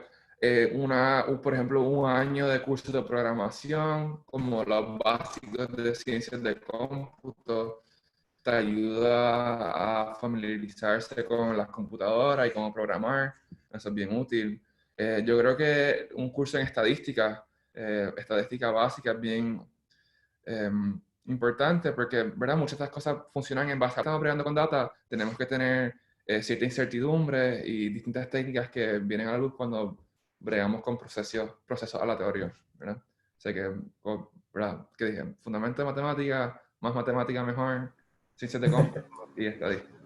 por ejemplo, un año de curso de programación, como los básicos de ciencias del cómputo, te ayuda a familiarizarse con las computadoras y cómo programar. Eso es bien útil. Yo creo que un curso en estadística básica es bien importante porque, ¿verdad? Muchas de estas cosas funcionan en base a... Estamos bregando con data, tenemos que tener cierta incertidumbre y distintas técnicas que vienen a la luz cuando bregamos con procesos aleatorios, ¿verdad? O sea que, ¿verdad? ¿Qué dije? Fundamento de matemática, más matemática mejor, ciencias de cómputo y estadística.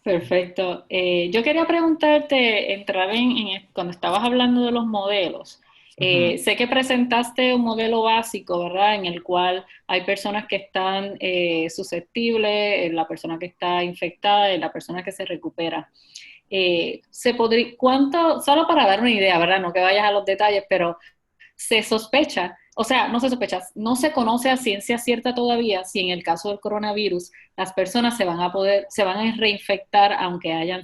Perfecto. Yo quería preguntarte, cuando estabas hablando de los modelos, sé que presentaste un modelo básico, ¿verdad? En el cual hay personas que están susceptibles, la persona que está infectada y la persona que se recupera. Solo para dar una idea, ¿verdad? No que vayas a los detalles, pero se sospecha, o sea, no se sospecha, no se conoce a ciencia cierta todavía si en el caso del coronavirus las personas se van a reinfectar aunque hayan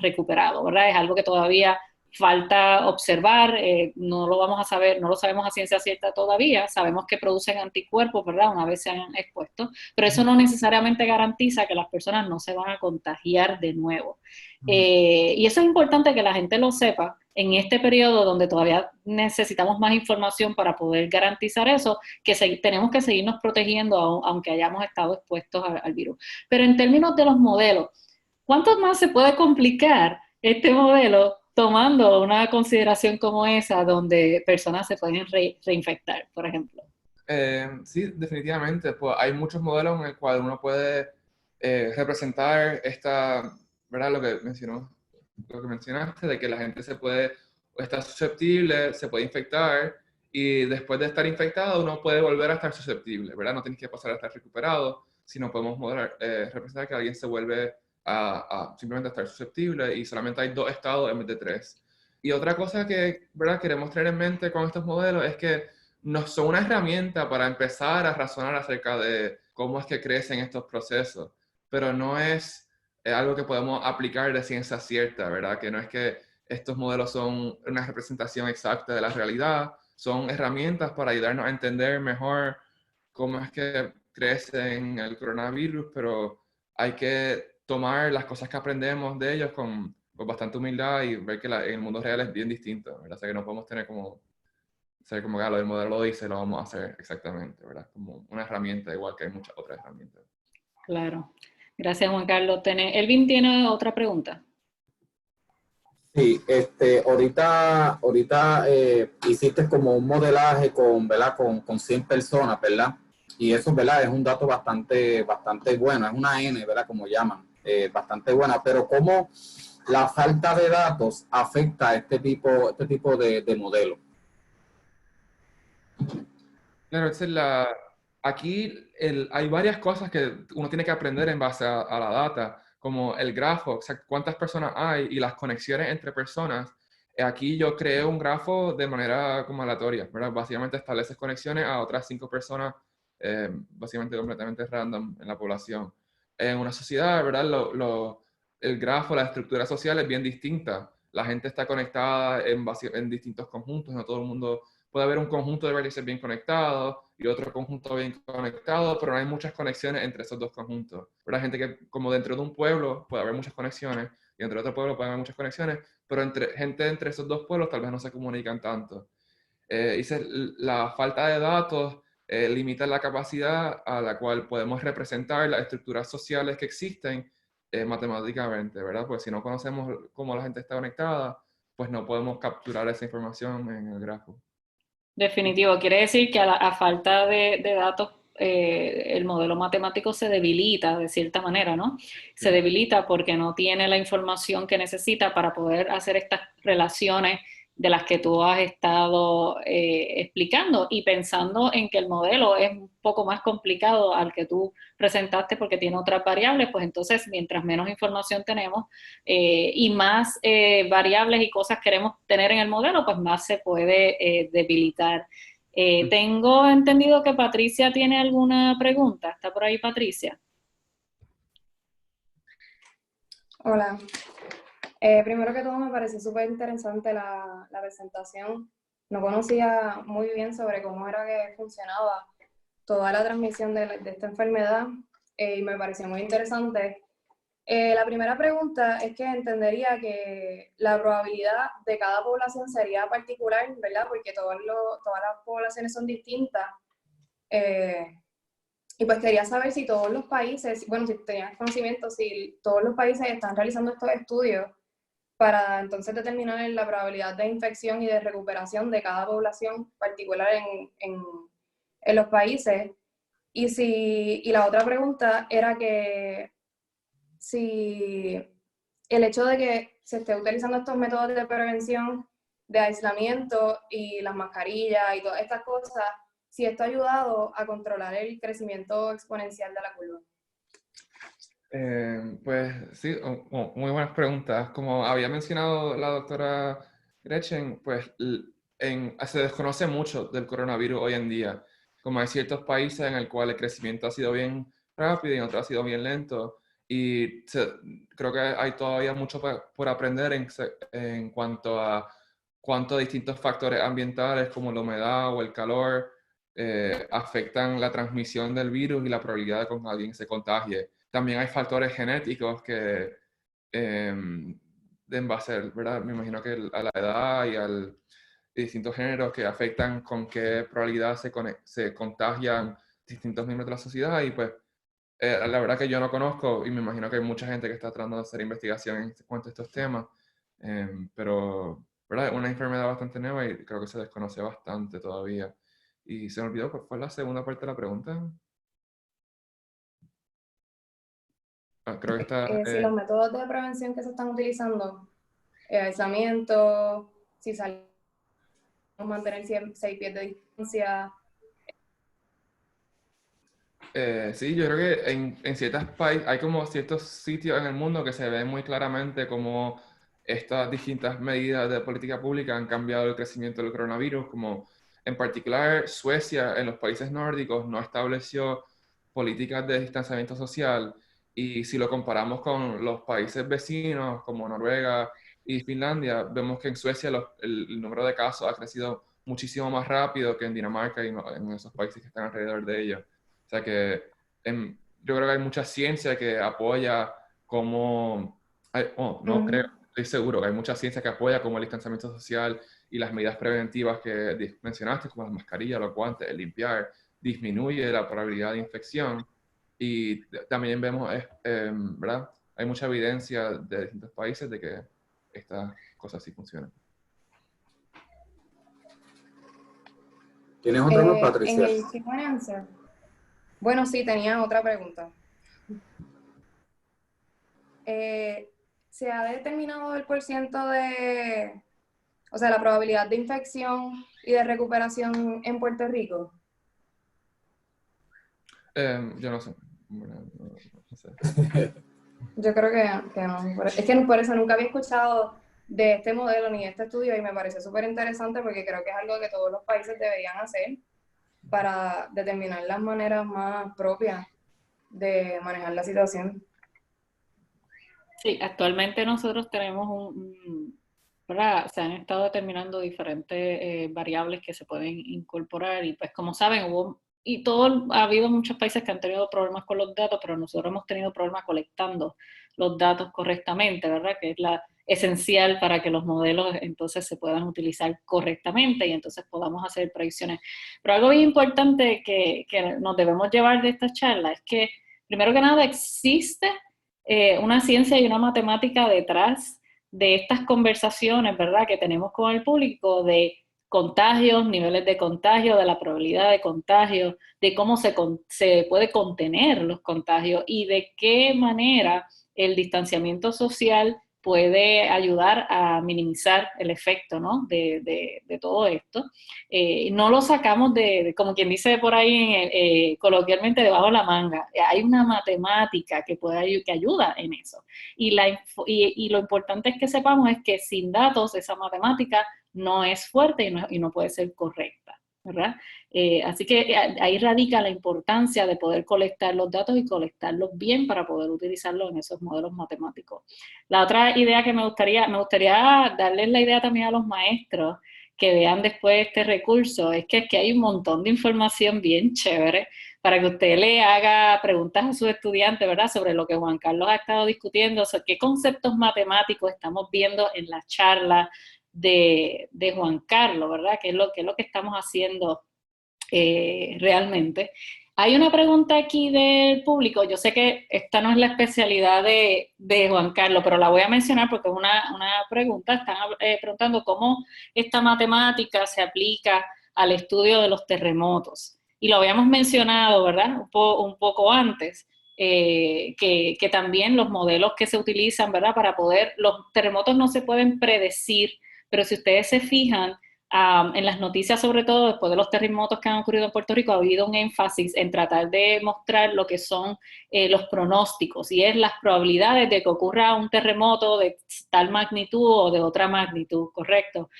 recuperado, ¿verdad? Es algo que todavía falta observar, no lo vamos a saber, no lo sabemos a ciencia cierta todavía, sabemos que producen anticuerpos, ¿verdad? Una vez se han expuesto, pero eso no necesariamente garantiza que las personas no se van a contagiar de nuevo. Y eso es importante que la gente lo sepa en este periodo donde todavía necesitamos más información para poder garantizar eso, que tenemos que seguirnos protegiendo aunque hayamos estado expuestos al virus. Pero en términos de los modelos, ¿Cuánto más se puede complicar este modelo tomando una consideración como esa donde personas se pueden reinfectar, por ejemplo? Sí, definitivamente. Pues hay muchos modelos en el cual uno puede representar esta, ¿verdad? Lo que mencionaste, de que la gente se puede, estar susceptible, se puede infectar, y después de estar infectado uno puede volver a estar susceptible, ¿verdad? No tienes que pasar a estar recuperado, sino podemos representar que alguien se vuelve a simplemente estar susceptible y solamente hay 2 estados en vez de 3. Y otra cosa que, ¿verdad?, queremos tener en mente con estos modelos es que no son una herramienta para empezar a razonar acerca de cómo es que crecen estos procesos, pero no es algo que podemos aplicar de ciencia cierta, ¿verdad? Que no es que estos modelos son una representación exacta de la realidad, son herramientas para ayudarnos a entender mejor cómo es que crece en el coronavirus, pero hay que tomar las cosas que aprendemos de ellos con bastante humildad y ver que el mundo real es bien distinto, ¿verdad? O sea, que no podemos tener como ser como que lo del modelo lo dice, lo vamos a hacer exactamente, ¿verdad? Como una herramienta igual que hay muchas otras herramientas. Claro. Gracias, Juan Carlos. Elvin tiene otra pregunta. Sí, ahorita hiciste como un modelaje con, ¿verdad? Con 100 personas, ¿verdad? Y eso, ¿verdad? Es un dato bastante bueno, es una N, ¿verdad? Como llaman, bastante buena, pero ¿cómo la falta de datos afecta a este tipo de modelo? Claro, aquí hay varias cosas que uno tiene que aprender en base a la data, como el grafo, o sea, cuántas personas hay y las conexiones entre personas. Aquí yo creé un grafo de manera como aleatoria, ¿verdad? Básicamente estableces conexiones a otras 5 personas, básicamente completamente random en la población. En una sociedad, ¿verdad? El grafo, la estructura social es bien distinta. La gente está conectada en distintos conjuntos, no todo el mundo puede haber un conjunto de vértices bien conectados y otro conjunto bien conectado, pero no hay muchas conexiones entre esos dos conjuntos. Pero hay gente que, como dentro de un pueblo, puede haber muchas conexiones y dentro de otro pueblo puede haber muchas conexiones, pero gente entre esos dos pueblos tal vez no se comunican tanto. La falta de datos limita la capacidad a la cual podemos representar las estructuras sociales que existen matemáticamente, ¿verdad? Pues si no conocemos cómo la gente está conectada, pues no podemos capturar esa información en el grafo. Definitivo. Quiere decir que a falta de datos, el modelo matemático se debilita de cierta manera, ¿no? Se Sí. debilita porque no tiene la información que necesita para poder hacer estas relaciones de las que tú has estado explicando y pensando en que el modelo es un poco más complicado al que tú presentaste porque tiene otras variables, pues entonces mientras menos información tenemos y más variables y cosas queremos tener en el modelo, pues más se puede debilitar. Tengo entendido que Patricia tiene alguna pregunta. ¿Está por ahí Patricia? Hola. Primero que todo me pareció súper interesante la presentación. No conocía muy bien sobre cómo era que funcionaba toda la transmisión de esta enfermedad y me pareció muy interesante. La primera pregunta es que entendería que la probabilidad de cada población sería particular, ¿verdad? Porque todas las poblaciones son distintas. Y pues quería saber si todos los países, bueno, si tenías conocimiento, si todos los países están realizando estos estudios para entonces determinar la probabilidad de infección y de recuperación de cada población particular en los países. Y la otra pregunta era que si el hecho de que se esté utilizando estos métodos de prevención, de aislamiento y las mascarillas y todas estas cosas, si esto ha ayudado a controlar el crecimiento exponencial de la curva. Pues sí, muy buenas preguntas. Como había mencionado la doctora Gretchen, pues se desconoce mucho del coronavirus hoy en día. Como hay ciertos países en el cual el crecimiento ha sido bien rápido y en otros ha sido bien lento. Y creo que hay todavía mucho por aprender en cuanto a cuántos distintos factores ambientales como la humedad o el calor afectan la transmisión del virus y la probabilidad de que alguien se contagie. También hay factores genéticos que, en base, ¿verdad? Me imagino que a la edad y al distintos géneros que afectan con qué probabilidad se contagian distintos miembros de la sociedad y pues La verdad que yo no conozco y me imagino que hay mucha gente que está tratando de hacer investigación en cuanto a estos temas, pero ¿verdad? Es una enfermedad bastante nueva y creo que se desconoce bastante todavía. Y se me olvidó cuál fue la segunda parte de la pregunta. Creo que está... Si los métodos de prevención que se están utilizando, aislamiento, si salimos mantener 6 pies de distancia. Sí, yo creo que en ciertos países, hay como ciertos sitios en el mundo que se ven muy claramente como estas distintas medidas de política pública han cambiado el crecimiento del coronavirus, como en particular Suecia en los países nórdicos no estableció políticas de distanciamiento social, y si lo comparamos con los países vecinos como Noruega y Finlandia, vemos que en Suecia el número de casos ha crecido muchísimo más rápido que en Dinamarca y en esos países que están alrededor de ellos. O sea que yo creo que hay mucha ciencia que apoya como, no creo, estoy seguro que hay mucha ciencia que apoya como el distanciamiento social y las medidas preventivas que mencionaste, como las mascarillas, los guantes, el limpiar, disminuye la probabilidad de infección. Y también vemos, ¿verdad? Hay mucha evidencia de distintos países de que estas cosas sí funcionan. ¿Tienes otra más, En Patricia? el Human Answer. Bueno, sí, tenía otra pregunta. ¿Se ha determinado el porciento de, o sea, la probabilidad de infección y de recuperación en Puerto Rico? Yo no sé. Bueno, no sé. Yo creo que no. Es que por eso nunca había escuchado de este modelo ni de este estudio y me parece súper interesante porque creo que es algo que todos los países deberían hacer para determinar las maneras más propias de manejar la situación. Sí, actualmente nosotros tenemos ¿verdad? Se han estado determinando diferentes variables que se pueden incorporar y pues como saben ha habido muchos países que han tenido problemas con los datos, pero nosotros hemos tenido problemas colectando los datos correctamente, ¿verdad? Que es la esencial para que los modelos entonces se puedan utilizar correctamente y entonces podamos hacer predicciones. Pero algo bien importante que nos debemos llevar de esta charla es que, primero que nada, existe una ciencia y una matemática detrás de estas conversaciones, ¿verdad?, que tenemos con el público de contagios, niveles de contagio, de la probabilidad de contagio, de cómo se puede contener los contagios y de qué manera el distanciamiento social puede ayudar a minimizar el efecto, ¿no?, de todo esto. No lo sacamos como quien dice por ahí coloquialmente, debajo de la manga. Hay una matemática que ayuda en eso. Y lo importante es que sepamos es que sin datos esa matemática no es fuerte y no puede ser correcta, ¿verdad? Así que ahí radica la importancia de poder colectar los datos y colectarlos bien para poder utilizarlos en esos modelos matemáticos. La otra idea que me gustaría darles la idea también a los maestros que vean después este recurso, es que hay un montón de información bien chévere para que usted le haga preguntas a sus estudiantes, ¿verdad?, sobre lo que Juan Carlos ha estado discutiendo, sobre qué conceptos matemáticos estamos viendo en la charla de Juan Carlos, ¿verdad?, qué es lo que estamos haciendo realmente. Hay una pregunta aquí del público, yo sé que esta no es la especialidad de Juan Carlos, pero la voy a mencionar porque es una pregunta. Están preguntando cómo esta matemática se aplica al estudio de los terremotos. Y lo habíamos mencionado, ¿verdad?, un poco antes, que también los modelos que se utilizan, ¿verdad?, los terremotos no se pueden predecir, pero si ustedes se fijan, en las noticias, sobre todo después de los terremotos que han ocurrido en Puerto Rico, ha habido un énfasis en tratar de mostrar lo que son los pronósticos, y es las probabilidades de que ocurra un terremoto de tal magnitud o de otra magnitud, ¿correcto?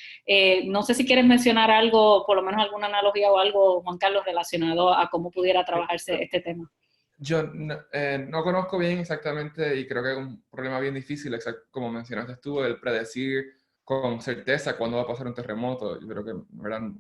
No sé si quieres mencionar algo, por lo menos alguna analogía o algo, Juan Carlos, relacionado a cómo pudiera trabajarse este tema. Yo no conozco bien exactamente y creo que es un problema bien difícil, como mencionaste tú, el predecir con certeza cuándo va a pasar un terremoto. Yo creo que, ¿verdad?,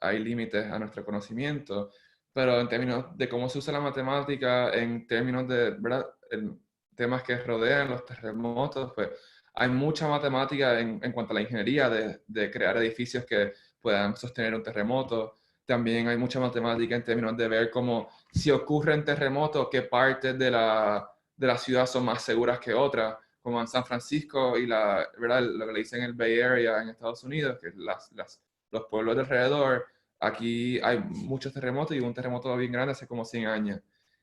hay límites a nuestro conocimiento, pero en términos de cómo se usa la matemática, en términos de, ¿verdad?, en temas que rodean los terremotos, pues hay mucha matemática en cuanto a la ingeniería de crear edificios que puedan sostener un terremoto. También hay mucha matemática en términos de ver cómo si ocurren terremotos, qué partes de la ciudad son más seguras que otras, como en San Francisco y ¿verdad? Lo que le dicen el Bay Area en Estados Unidos, que los pueblos de alrededor, aquí hay muchos terremotos y un terremoto bien grande hace como 100 años.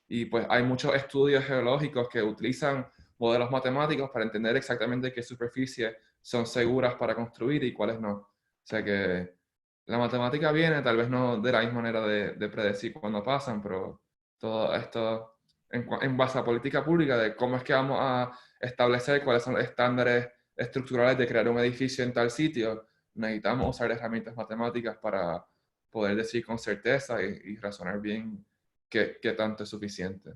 Y pues hay muchos estudios geológicos que utilizan modelos matemáticos para entender exactamente qué superficies son seguras para construir y cuáles no. O sea que la matemática viene, tal vez no de la misma manera de predecir cuándo pasan, pero todo esto en base a política pública de cómo es que vamos a establecer cuáles son los estándares estructurales de crear un edificio en tal sitio, necesitamos usar herramientas matemáticas para poder decir con certeza y razonar bien qué tanto es suficiente.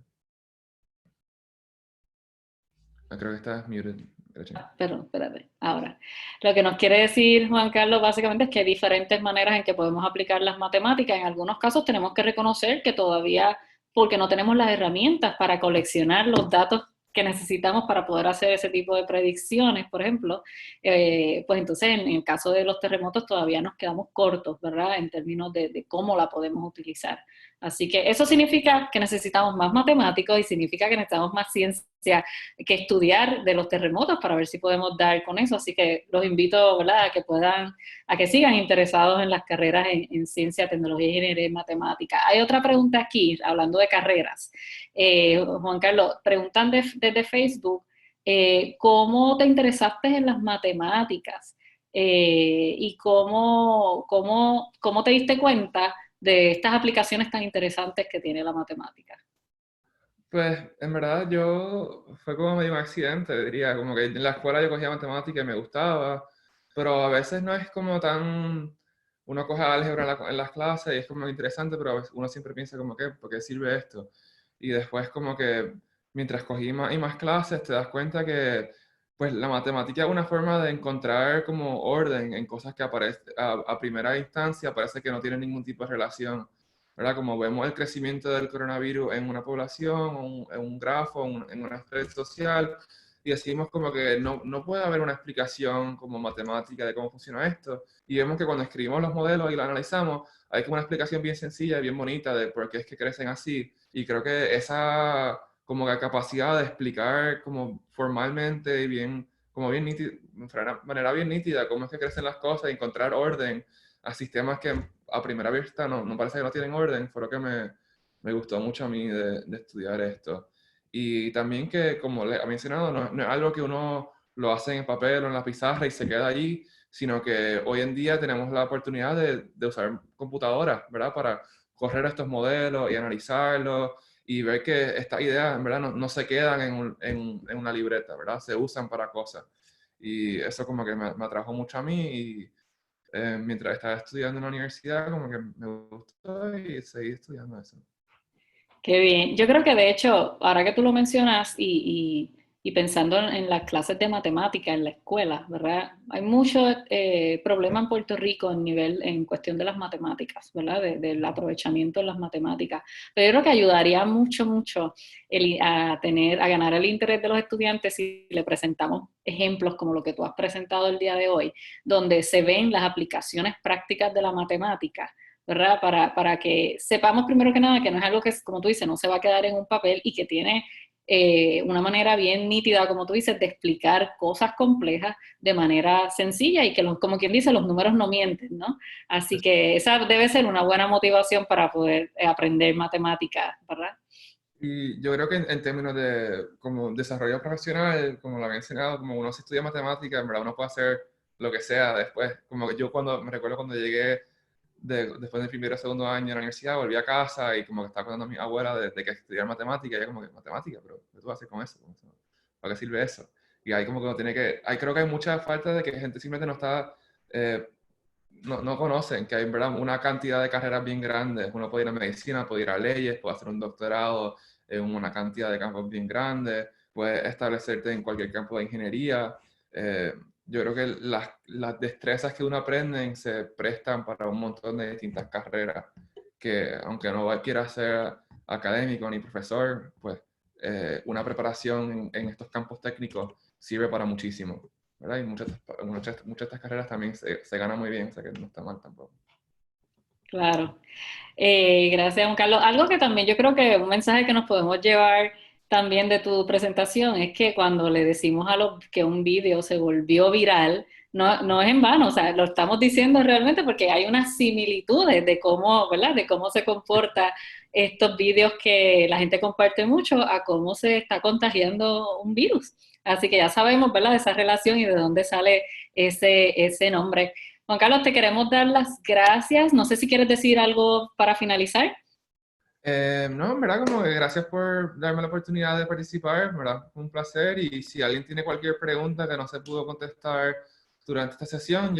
Creo que estás muted, Gretchen. Pero espérate, ahora. Lo que nos quiere decir Juan Carlos básicamente es que hay diferentes maneras en que podemos aplicar las matemáticas. En algunos casos tenemos que reconocer que todavía, porque no tenemos las herramientas para coleccionar los datos que necesitamos para poder hacer ese tipo de predicciones, por ejemplo, pues entonces en el caso de los terremotos todavía nos quedamos cortos, ¿verdad? En términos de cómo la podemos utilizar. Así que eso significa que necesitamos más matemáticos y significa que necesitamos más ciencia que estudiar de los terremotos para ver si podemos dar con eso. Así que los invito, ¿verdad?, a que sigan interesados en las carreras en ciencia, tecnología, ingeniería y matemática. Hay otra pregunta aquí, hablando de carreras. Juan Carlos, preguntan desde Facebook, ¿cómo te interesaste en las matemáticas? ¿Y cómo te diste cuenta de estas aplicaciones tan interesantes que tiene la matemática? Pues en verdad fue como medio un accidente, diría, como que en la escuela yo cogía matemática y me gustaba, pero a veces no es como uno coge álgebra en las clases y es como interesante, pero a veces uno siempre piensa como que, ¿por qué sirve esto? Y después como que mientras cogí más y más clases te das cuenta que pues la matemática es una forma de encontrar como orden en cosas que aparecen a primera instancia, parece que no tienen ningún tipo de relación. ¿Verdad? Como vemos el crecimiento del coronavirus en una población, en un grafo, en una red social, y decimos como que no puede haber una explicación como matemática de cómo funciona esto. Y vemos que cuando escribimos los modelos y los analizamos, hay como una explicación bien sencilla y bien bonita de por qué es que crecen así. Y creo que esa como la capacidad de explicar como formalmente y bien, como bien nítida, de manera bien nítida, cómo es que crecen las cosas y encontrar orden a sistemas que a primera vista no parece que no tienen orden, fue lo que me gustó mucho a mí de estudiar esto. Y también que, como le ha mencionado, no es algo que uno lo hace en el papel o en la pizarra y se queda allí, sino que hoy en día tenemos la oportunidad de usar computadoras, ¿verdad? Para correr estos modelos y analizarlos y ver que estas ideas, en verdad, no se quedan en una libreta, ¿verdad? Se usan para cosas. Y eso como que me atrajo mucho a mí y mientras estaba estudiando en la universidad, como que me gustó y seguí estudiando eso. Qué bien. Yo creo que de hecho, ahora que tú lo mencionas y pensando en las clases de matemática en la escuela, ¿verdad? Hay mucho problema en Puerto Rico en cuestión de las matemáticas, ¿verdad? Del aprovechamiento de las matemáticas. Pero yo creo que ayudaría mucho a ganar el interés de los estudiantes si le presentamos ejemplos como lo que tú has presentado el día de hoy, donde se ven las aplicaciones prácticas de la matemática, ¿verdad? Para que sepamos primero que nada que no es algo que, como tú dices, no se va a quedar en un papel y que tiene una manera bien nítida, como tú dices, de explicar cosas complejas de manera sencilla y que, como quien dice, los números no mienten, ¿no? Así que esa debe ser una buena motivación para poder aprender matemáticas, ¿verdad? Y yo creo que en términos de como desarrollo profesional, como lo había mencionado, como uno se estudia matemática, en verdad uno puede hacer lo que sea después. Como que yo me recuerdo cuando llegué después del primer o segundo año de la universidad, volví a casa y como que estaba contando a mi abuela de que estudiar matemática, y ella como que, matemática, pero ¿qué tú vas a hacer con eso? ¿Para qué sirve eso? Y ahí como que uno tiene creo que hay mucha falta de que gente simplemente no está, no conocen que hay en verdad una cantidad de carreras bien grandes. Uno puede ir a medicina, puede ir a leyes, puede hacer un doctorado en una cantidad de campos bien grandes, puede establecerte en cualquier campo de ingeniería. Yo creo que las destrezas que uno aprende se prestan para un montón de distintas carreras, que aunque no quiera ser académico ni profesor, pues una preparación en estos campos técnicos sirve para muchísimo, ¿verdad? Y muchas de estas carreras también se ganan muy bien, o sea que no está mal tampoco. Claro. Gracias, Juan Carlos. Algo que también yo creo que un mensaje que nos podemos llevar también de tu presentación es que cuando le decimos a los que un vídeo se volvió viral, no es en vano, o sea, lo estamos diciendo realmente porque hay unas similitudes de cómo, ¿verdad? De cómo se comporta estos vídeos que la gente comparte mucho a cómo se está contagiando un virus. Así que ya sabemos, ¿verdad? De esa relación y de dónde sale ese nombre. Juan Carlos, te queremos dar las gracias. No sé si quieres decir algo para finalizar. No, en verdad, como que gracias por darme la oportunidad de participar, en verdad, fue un placer. Y si alguien tiene cualquier pregunta que no se pudo contestar durante esta sesión,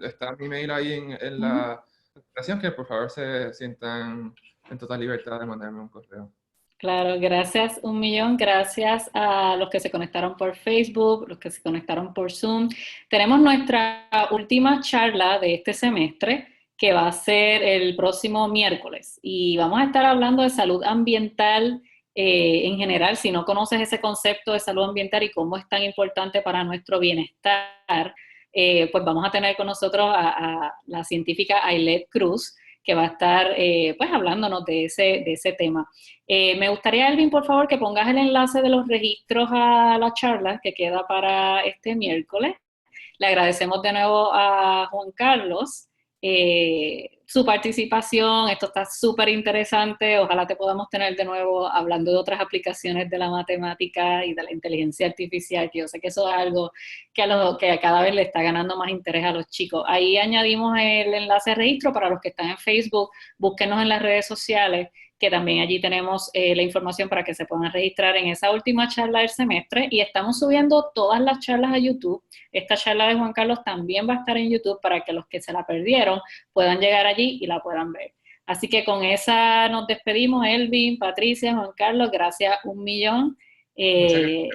está mi mail ahí en la presentación, que por favor se sientan en total libertad de mandarme un correo. Claro, gracias un millón, gracias a los que se conectaron por Facebook, los que se conectaron por Zoom. Tenemos nuestra última charla de este semestre, que va a ser el próximo miércoles, y vamos a estar hablando de salud ambiental en general. Si no conoces ese concepto de salud ambiental y cómo es tan importante para nuestro bienestar, pues vamos a tener con nosotros a la científica Ailette Cruz, que va a estar pues hablándonos de ese tema. Me gustaría, Elvin, por favor, que pongas el enlace de los registros a la charla que queda para este miércoles. Le agradecemos de nuevo a Juan Carlos su participación. Esto está súper interesante. Ojalá te podamos tener de nuevo hablando de otras aplicaciones de la matemática y de la inteligencia artificial, que yo sé que eso es algo que cada vez le está ganando más interés a los chicos. Ahí añadimos el enlace de registro para los que están en Facebook. Búsquenos en las redes sociales, que también allí tenemos la información para que se puedan registrar en esa última charla del semestre, y estamos subiendo todas las charlas a YouTube. Esta charla de Juan Carlos también va a estar en YouTube para que los que se la perdieron puedan llegar allí y la puedan ver. Así que con esa nos despedimos, Elvin, Patricia, Juan Carlos, gracias un millón y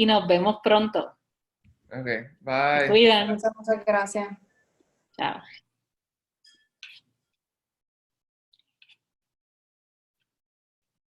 nos vemos pronto. Ok, bye. Se cuidan. Muchas gracias. Chao.